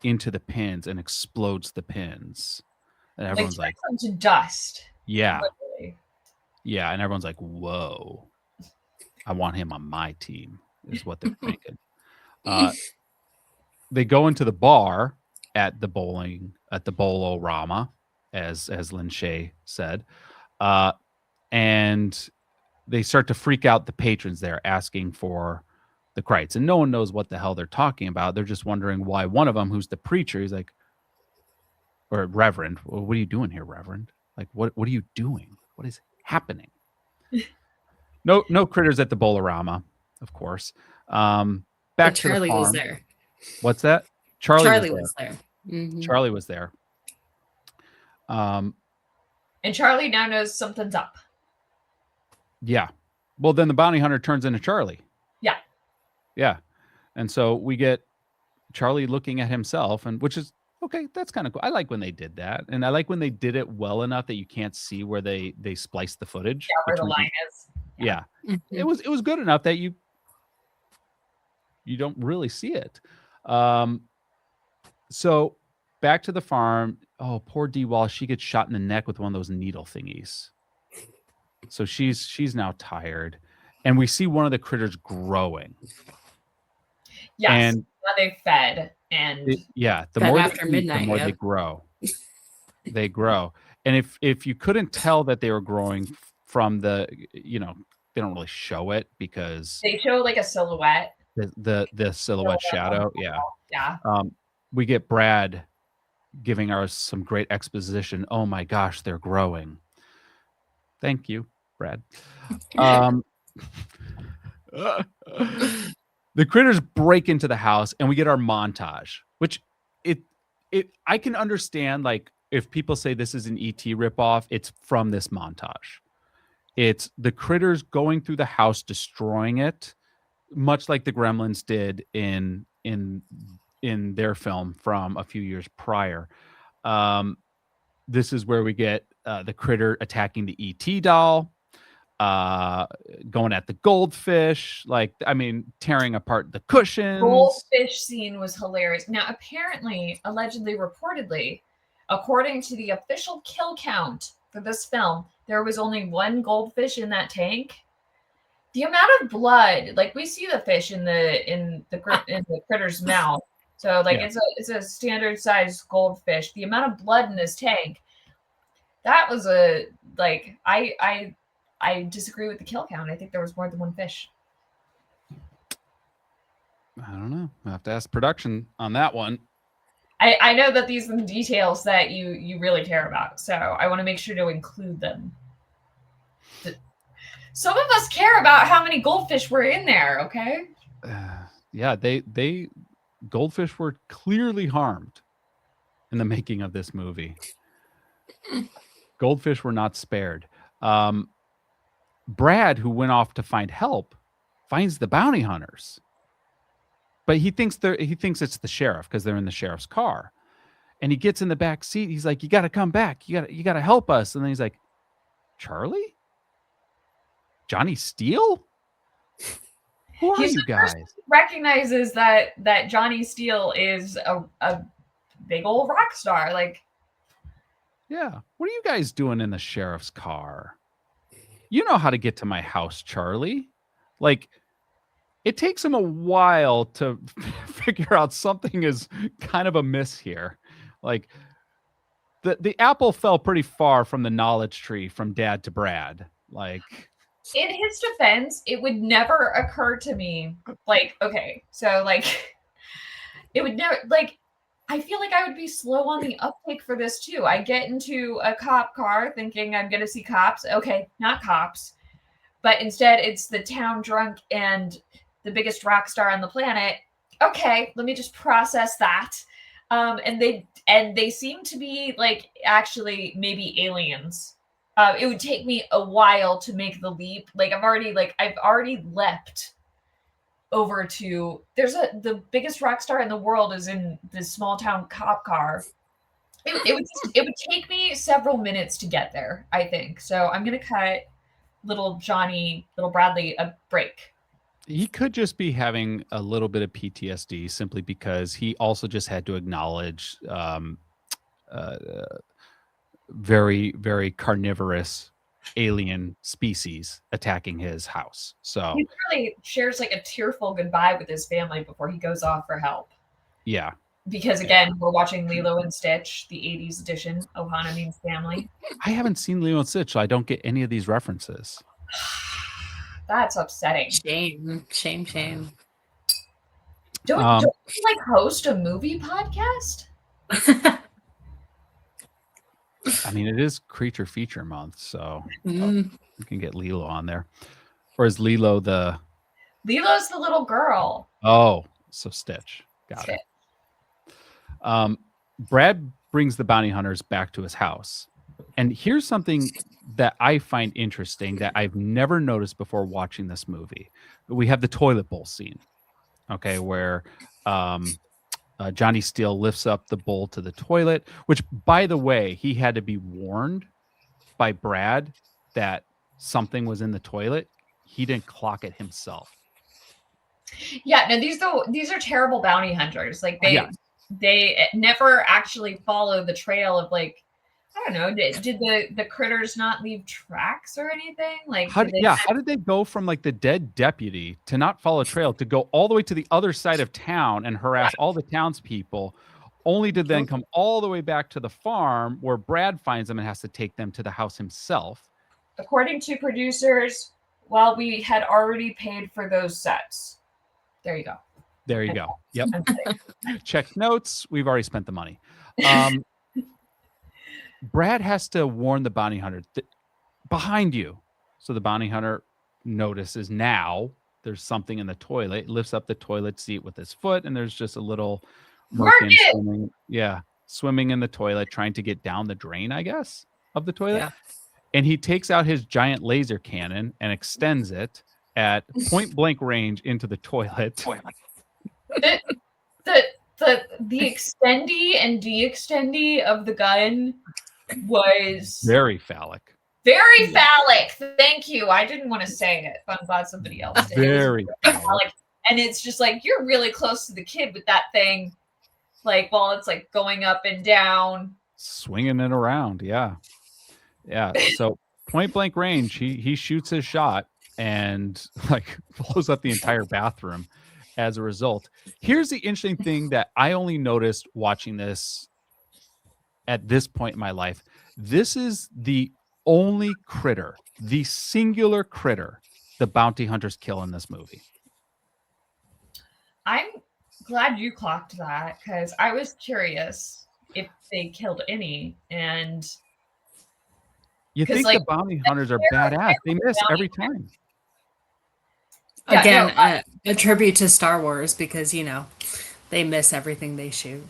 into the pins and explodes the pins. And everyone's like, turns them to dust. yeah. Literally. Yeah. And everyone's like, whoa, I want him on my team, is what they're thinking. They go into the bar at the Bolo-Rama, as Lin Shaye said. And they start to freak out the patrons there, asking for the Kreitz. And no one knows what the hell they're talking about. They're just wondering why one of them, who's the preacher, he's like, or Reverend, well, what are you doing here, Reverend? Like, what are you doing? What is happening? No critters at the Bolorama, of course. Back to Charlie the farm. was there. What's that? Charlie was there. Mm-hmm. Charlie was there. And Charlie now knows something's up. Yeah. Well, then the bounty hunter turns into Charlie. Yeah. Yeah. And so we get Charlie looking at himself, and which is okay. That's kind of cool. I like when they did that. And I like when they did it well enough that you can't see where they spliced the footage. Yeah, where the line is. Yeah. Mm-hmm. It was good enough that you don't really see it. So back to the farm. Oh, poor D-Wall. She gets shot in the neck with one of those needle thingies. So she's now tired. And we see one of the critters growing. Yes. And now they fed. And the fed more after they eat, midnight, the more they grow. They grow. And if you couldn't tell that they were growing from the, they don't really show it because they show like a silhouette. The silhouette shadow. Yeah. Yeah. We get Brad giving us some great exposition. Oh my gosh, they're growing. Thank you, Brad. The critters break into the house and we get our montage, which I can understand, like, if people say this is an ET ripoff, it's from this montage. It's the critters going through the house, destroying it, much like the Gremlins did in their film from a few years prior. This is where we get the critter attacking the ET doll, going at the goldfish, tearing apart the cushions. Goldfish scene was hilarious. Now, apparently, allegedly, reportedly, according to the official kill count for this film, there was only one goldfish in that tank. The amount of blood, like, we see the fish in the critter's mouth. So, like, yeah. It's a standard size goldfish. The amount of blood in this tank, that was I disagree with the kill count. I think there was more than one fish. I don't know. I have to ask production on that one. I know that these are the details that you really care about, so I want to make sure to include them. Some of us care about how many goldfish were in there, okay? Yeah, they goldfish were clearly harmed in the making of this movie. Goldfish were not spared. Brad, who went off to find help, finds the bounty hunters. But he thinks it's the sheriff because they're in the sheriff's car. And he gets in the back seat. He's like, "You got to come back. You got to help us." And then he's like, "Charlie? Johnny Steele? Who are you guys?" Recognizes that Johnny Steele is a big old rock star. Like, yeah. What are you guys doing in the sheriff's car? You know how to get to my house, Charlie. Like, it takes him a while to figure out something is kind of amiss here. Like, the apple fell pretty far from the knowledge tree from Dad to Brad. Like, in his defense, it would never occur to me, like, okay, so, like, it would never, like, I feel like I would be slow on the uptake for this too. I get into a cop car thinking I'm going to see cops. Okay, not cops. But instead, it's the town drunk and the biggest rock star on the planet okay, let me just process that. And they seem to be like actually maybe aliens. It would take me a while to make the leap. Like I've already leapt over to the biggest rock star in the world is in this small town cop car. It would take me several minutes to get there, I think. So I'm gonna cut little Bradley a break. He could just be having a little bit of PTSD simply because he also just had to acknowledge uh, very, very carnivorous alien species attacking his house. So He really shares like a tearful goodbye with his family before he goes off for help. yeah, Because again, we're watching Lilo and Stitch, the 80s edition. Ohana means family. I haven't seen Lilo and Stitch, so I don't get any of these references. That's upsetting. Shame. Don't you like host a movie podcast? I mean, it is Creature Feature Month, so we can get Lilo on there. Or is Lilo the... Lilo's the little girl. Oh, so Stitch. Got Stitch. it. Brad brings the bounty hunters back to his house. And here's something that I find interesting that I've never noticed before watching this movie. We have the toilet bowl scene, okay, where Johnny Steele lifts up the bowl to the toilet, which, by the way, he had to be warned by Brad that something was in the toilet. He didn't clock it himself. Yeah, no, these are terrible bounty hunters. Like they never actually follow the trail of like, I don't know, did the critters not leave tracks or anything? Like how did they go from like the dead deputy to not follow trail to go all the way to the other side of town and harass all the townspeople, only to then come all the way back to the farm where Brad finds them and has to take them to the house himself? According to producers, well, we had already paid for those sets. There you go. There you go. Yep. Check notes. We've already spent the money. Brad has to warn the bounty hunter behind you. So the bounty hunter notices now there's something in the toilet, lifts up the toilet seat with his foot, and there's just a little merkin swimming. Yeah. Swimming in the toilet, trying to get down the drain, I guess, of the toilet. Yeah. And he takes out his giant laser cannon and extends it at point blank range into the toilet. The extendy and de-extendy of the gun was very phallic. Very phallic. Thank you. I didn't want to say it, but I'm glad somebody else did. Very phallic. And it's just like you're really close to the kid with that thing, like while it's like going up and down, swinging it around. Yeah. So point blank range, he shoots his shot and like blows up the entire bathroom as a result. Here's the interesting thing that I only noticed watching this at this point in my life. This is the only critter, the singular critter the bounty hunters kill in this movie. I'm glad you clocked that because I was curious if they killed any. And you think like, the bounty hunters are badass. They miss every time. Yeah, again, a tribute to Star Wars because, you know, they miss everything they shoot.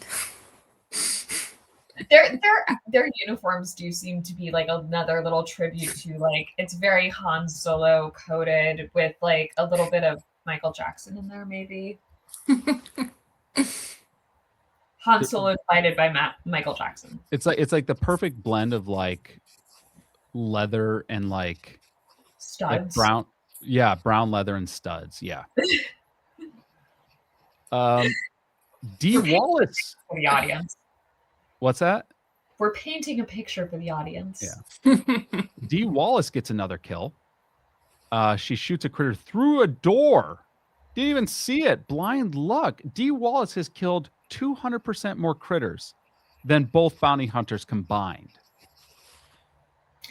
Their uniforms do seem to be like another little tribute to like it's very Han Solo coded with like a little bit of Michael Jackson in there, maybe. Han Solo invited by Michael Jackson. It's like the perfect blend of like leather and like studs, like brown. Yeah, brown leather and studs. Yeah. D. Wallace for the audience. What's that? We're painting a picture for the audience. Yeah. D. Wallace gets another kill. She shoots a critter through a door. Didn't even see it. Blind luck. D. Wallace has killed 200% more critters than both bounty hunters combined.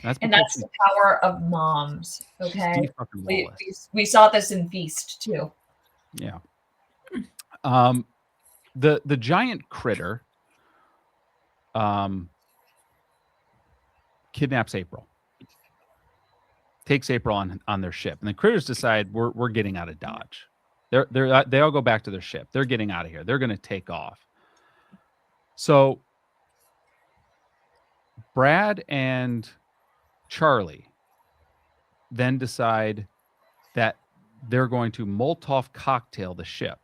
That's the power of moms. Okay. We saw this in Feast too. Yeah. The giant critter kidnaps April. Takes April on their ship. And the critters decide we're getting out of Dodge. They all go back to their ship. They're getting out of here. They're going to take off. So Brad and Charlie then decide that they're going to Molotov cocktail the ship.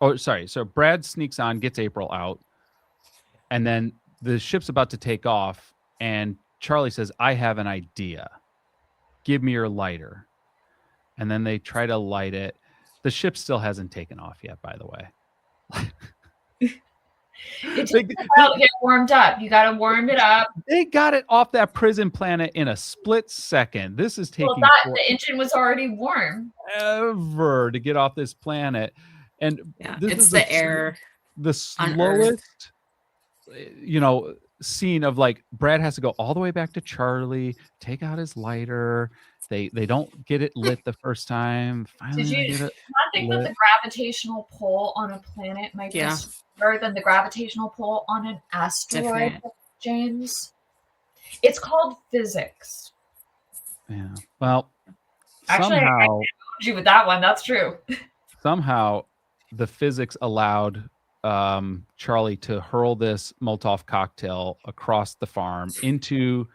Oh, sorry. So Brad sneaks on, gets April out, and then the ship's about to take off, and Charlie says, I have an idea. Give me your lighter. And then they try to light it. The ship still hasn't taken off yet, by the way. It takes a while to get warmed up. You got to warm it up. They got it off that prison planet in a split second. This is taking the engine was already warm. Forever to get off this planet. And this it's is the air. The slowest, scene of like Brad has to go all the way back to Charlie, take out his lighter. They don't get it lit the first time. Finally, did you not think that the gravitational pull on a planet might be stronger than the gravitational pull on an asteroid, James? It's called physics. Yeah. Well, actually, somehow, I told you with that one. That's true. Somehow, the physics allowed Charlie to hurl this Molotov cocktail across the farm into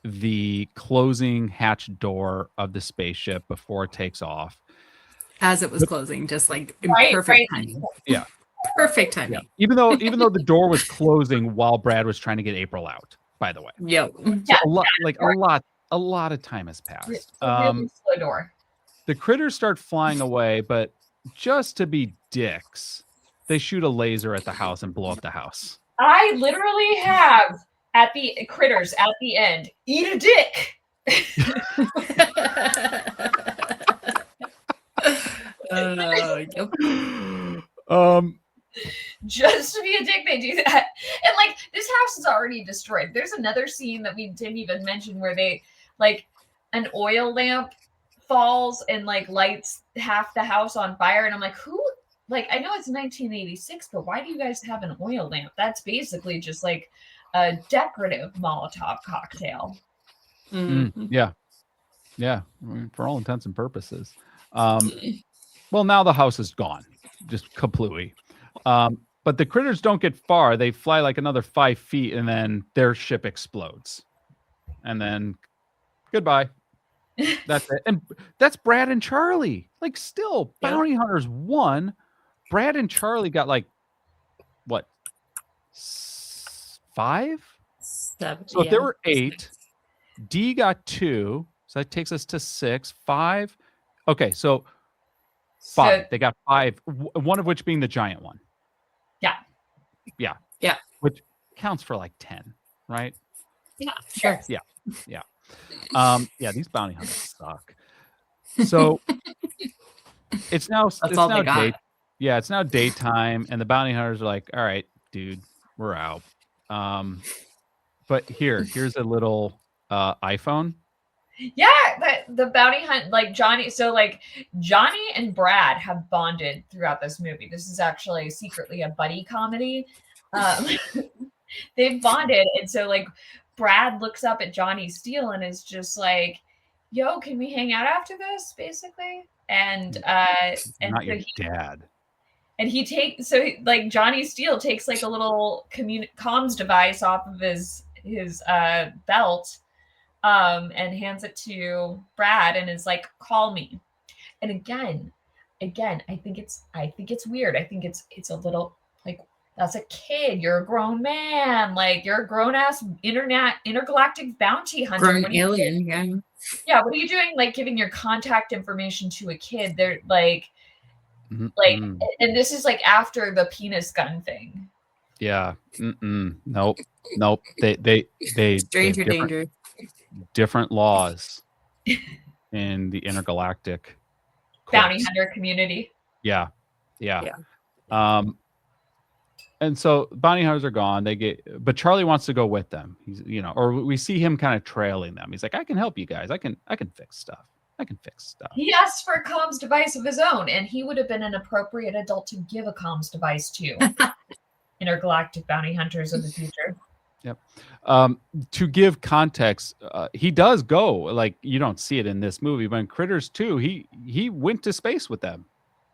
the closing hatch door of the spaceship before it takes off. As it was closing, just like in perfect timing. Yeah. Perfect timing. Yeah. Even though the door was closing while Brad was trying to get April out, by the way. Yep. So a lot of time has passed. It's a really slow door. The critters start flying away, but just to be dicks, they shoot a laser at the house and blow up the house. I literally have at the critters at the end, eat a dick. Just to be a dick, they do that. And like this house is already destroyed. There's another scene that we didn't even mention where they like an oil lamp falls and like lights half the house on fire. And I'm like, who? Like, I know it's 1986, but why do you guys have an oil lamp? That's basically just like a decorative Molotov cocktail. Mm-hmm. Yeah. I mean, for all intents and purposes. Well, now the house is gone, just completely. But the critters don't get far. They fly like another 5 feet, and then their ship explodes. And then goodbye. That's it. And that's Brad and Charlie. Like, still, Bounty Hunters won. Brad and Charlie got like, what, 5? 7. So if there were 8, D got 2. So that takes us to 6. 5. Okay, so 5. So, they got 5. One of which being the giant one. Yeah. Which counts for like 10, right? Yeah, sure. Yeah. These bounty hunters suck. So it's now it's now daytime, and the bounty hunters are like, all right, dude, we're out. But here's a little iPhone. Yeah, the bounty hunt, like Johnny. So like Johnny and Brad have bonded throughout this movie. This is actually secretly a buddy comedy. They've bonded, and so like Brad looks up at Johnny Steele and is just like, "Yo, can we hang out after this?" Basically, and not so your dad. And like Johnny Steele takes like a little comms device off of his belt. And hands it to Brad and is like, "Call me." And again, I think it's weird. I think it's a little like, that's a kid. You're a grown man. Like, you're a grown ass intergalactic bounty hunter. Grown alien. Yeah. Yeah. What are you doing? Like, giving your contact information to a kid? They're like, and this is like after the penis gun thing. Yeah. Nope. They stranger danger. Different laws in the intergalactic bounty hunter community. Yeah. And so bounty hunters are gone. But Charlie wants to go with them. He's, or we see him kind of trailing them. He's like, I can help you guys. I can fix stuff. He asked for a comms device of his own, and he would have been an appropriate adult to give a comms device to. Intergalactic bounty hunters of the future. Yep. To give context, he does go, like, you don't see it in this movie, but in Critters 2, he went to space with them.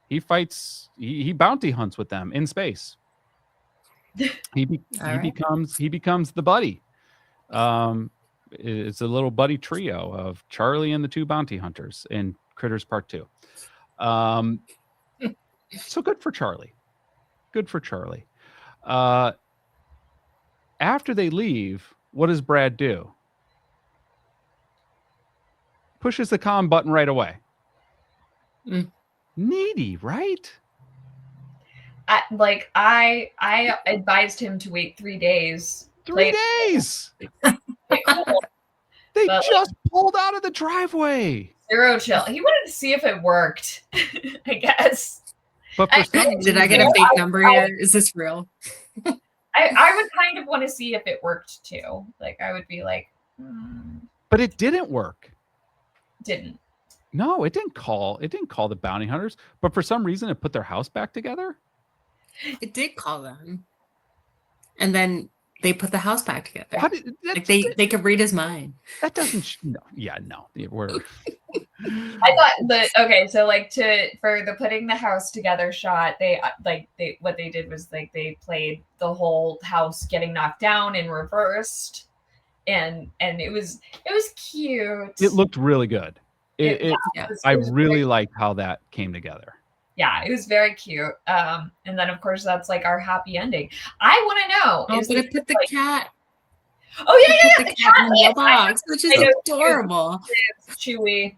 He fights. He bounty hunts with them in space. He becomes the buddy. It's a little buddy trio of Charlie and the two bounty hunters in Critters Part 2. So good for Charlie. Good for Charlie. After they leave, what does Brad do? Pushes the comm button right away. Needy, right? I advised him to wait 3 days. 3 days. They just pulled out of the driveway. Zero chill. He wanted to see if it worked, I guess. But for some Did I get a fake number here? Is this real? I would kind of want to see if it worked too. Like I would be like, But it didn't work. Didn't. No, it didn't call the bounty hunters, but for some reason it put their house back together. It did call them. And then they put the house back together. How did, like they could read his mind. That doesn't no. We're I thought so like for the putting the house together shot, what they did was like they played the whole house getting knocked down and reversed, and it was cute. It looked really good. I really liked how that came together. Yeah, it was very cute. And then of course that's like our happy ending. I want to know. Oh, but it put the cat. Oh yeah, the cat in the mailbox, which is adorable. Chewy.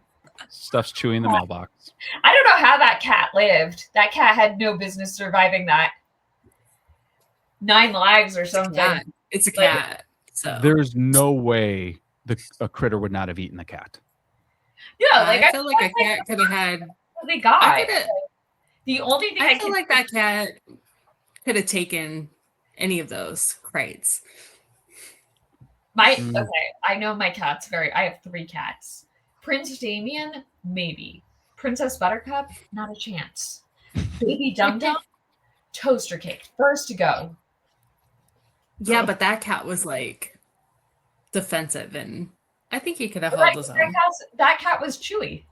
Stuff's Chewy in the mailbox. I don't know how that cat lived. That cat had no business surviving that. 9 lives or something. It's a cat. So there's no way a critter would not have eaten the cat. Yeah, I feel like a cat could have had. They got the only thing I feel like that cat could have taken any of those crates. Okay, I know my cat's I have 3 cats. Prince Damien, maybe. Princess Buttercup, not a chance. Baby Dum Dum, toaster cake, first to go. Yeah, but that cat was like defensive, and I think he could have held his own. That cat was Chewy.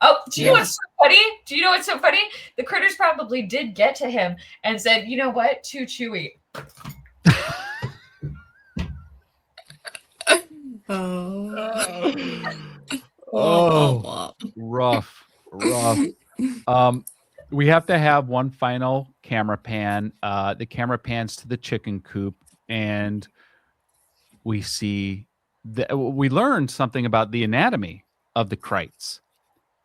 Oh, do you know what's so funny? Do you know what's so funny? The critters probably did get to him and said, "You know what? Too Chewy." Rough. We have to have one final camera pan. The camera pans to the chicken coop, and we see we learned something about the anatomy of the Krites.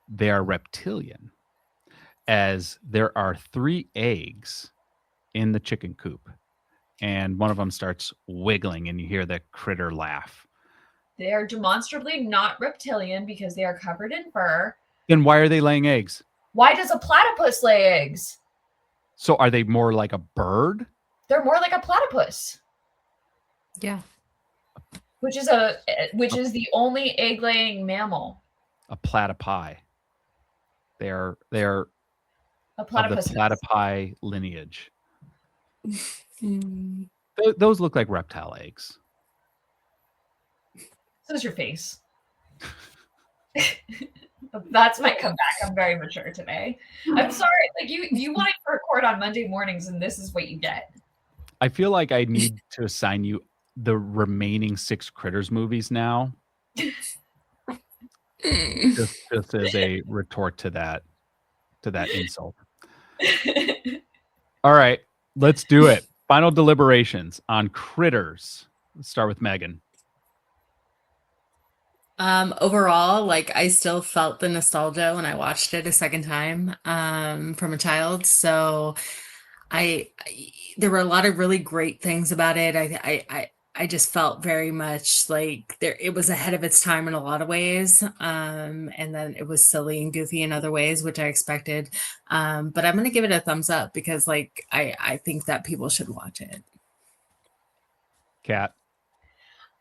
They are reptilian, as there are 3 eggs in the chicken coop, and one of them starts wiggling, and you hear the critter laugh. They are demonstrably not reptilian because they are covered in fur. Then why are they laying eggs? Why does a platypus lay eggs? So are they more like a bird? They're more like a platypus. Yeah. Which is the only egg-laying mammal. A platypi. They're a platypus. Of the platypi lineage. Those look like reptile eggs. So is your face. That's my comeback. I'm very mature today. I'm sorry. Like you wanted to record on Monday mornings, and this is what you get. I feel like I need to assign you the remaining 6 Critters movies now. just as a retort to that insult. All right, let's do it. Final deliberations on Critters. Let's start with Meagan. Overall, like I still felt the nostalgia when I watched it a second time from a child. So there were a lot of really great things about it. I just felt very much like it was ahead of its time in a lot of ways. And then it was silly and goofy in other ways, which I expected. But I'm going to give it a thumbs up because like I think that people should watch it. Kat.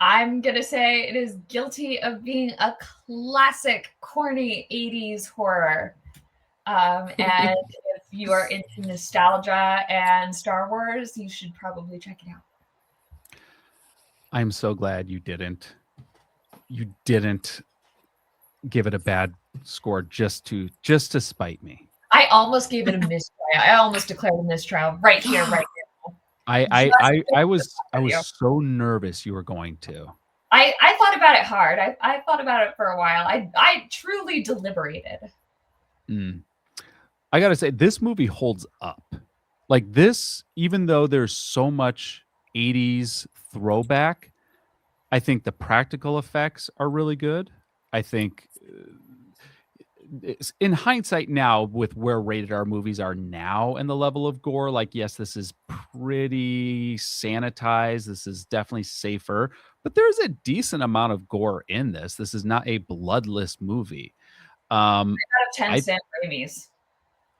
I'm going to say it is guilty of being a classic, corny 80s horror. And if you are into nostalgia and Star Wars, you should probably check it out. I'm so glad you didn't give it a bad score just to spite me. I almost gave it a mistrial. I almost declared a mistrial right here, right now. I was so nervous you were going to. I thought about it hard. I thought about it for a while. I truly deliberated. I gotta say, this movie holds up. Like this, even though there's so much 80s throwback, I think the practical effects are really good. I think in hindsight now, with where rated R movies are now and the level of gore, like, yes, this is pretty sanitized. This is definitely safer, but there's a decent amount of gore in this. This is not a bloodless movie. 5 out of 10 Sam Raimi's.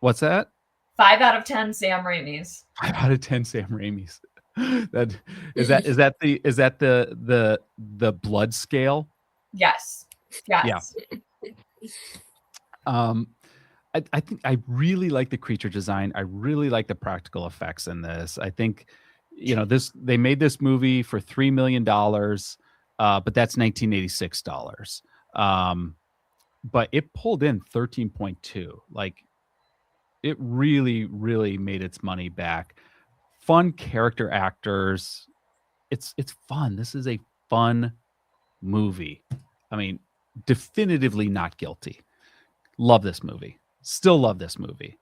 What's that? 5 out of 10 Sam Raimi's. 5 out of 10 Sam Raimi's. Is that the blood scale? Yes. Yes. Yeah. I think I really like the creature design. I really like the practical effects in this. I think, they made this movie for $3 million, but that's 1986 dollars. But it pulled in 13.2. Like, it really, really made its money back. Fun character actors. It's fun. This is a fun movie. I mean, definitively not guilty. Love this movie. Still love this movie.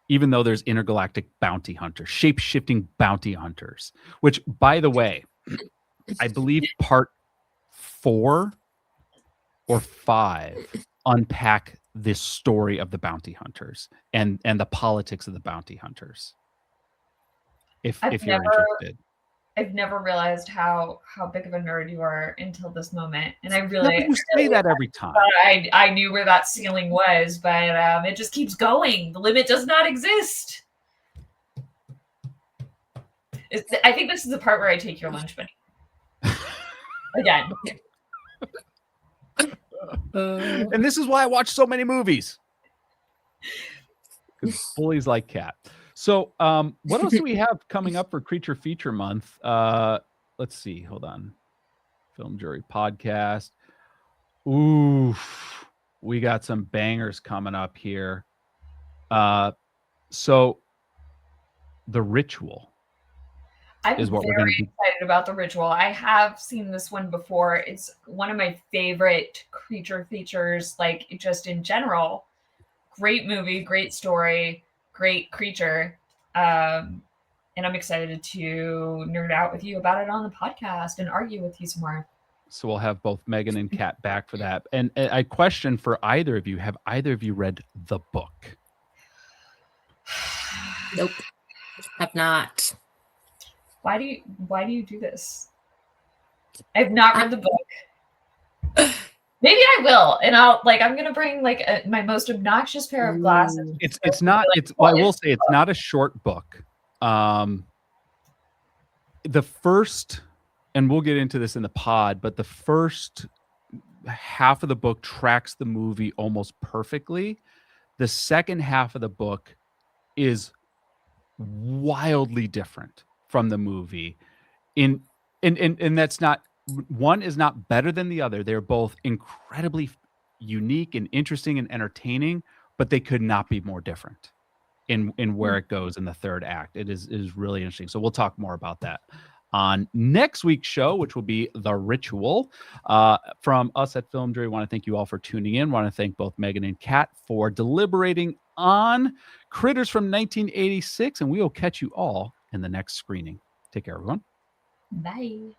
Even though there's intergalactic bounty hunters, shape-shifting bounty hunters, which, by the way, I believe part 4 or 5 unpack this story of the bounty hunters and the politics of the bounty hunters. If you're interested. I've never realized how big of a nerd you are until this moment, and I really you say that every time. I knew where that ceiling was, but it just keeps going. The limit does not exist. I think this is the part where I take your lunch money again. And this is why I watch so many movies, because bullies like Cat. So what else do we have coming up for Creature Feature Month? Let's see. Hold on. Film Jury Podcast. Ooh, we got some bangers coming up here. So The Ritual is what we're going to be excited about. The Ritual. I have seen this one before. It's one of my favorite creature features, like just in general. Great movie, great story, great creature. And I'm excited to nerd out with you about it on the podcast and argue with you some more. So we'll have both Megan and Kat back for that. And a question for either of you: have either of you read the book? Nope, have not. Why do you do this? I've not read the book. Maybe I will, and I'm gonna bring my most obnoxious pair of glasses. It's not. I will say it's not a short book. The first, and we'll get into this in the pod, but the first half of the book tracks the movie almost perfectly. The second half of the book is wildly different from the movie. And that's not, one is not better than the other. They're both incredibly unique and interesting and entertaining, but they could not be more different in where it goes in the third act. It is really interesting. So we'll talk more about that on next week's show, which will be The Ritual. From us at Film Jury, want to thank you all for tuning in. Want to thank both Megan and Kat for deliberating on Critters from 1986, and we will catch you all in the next screening. Take care, everyone. Bye.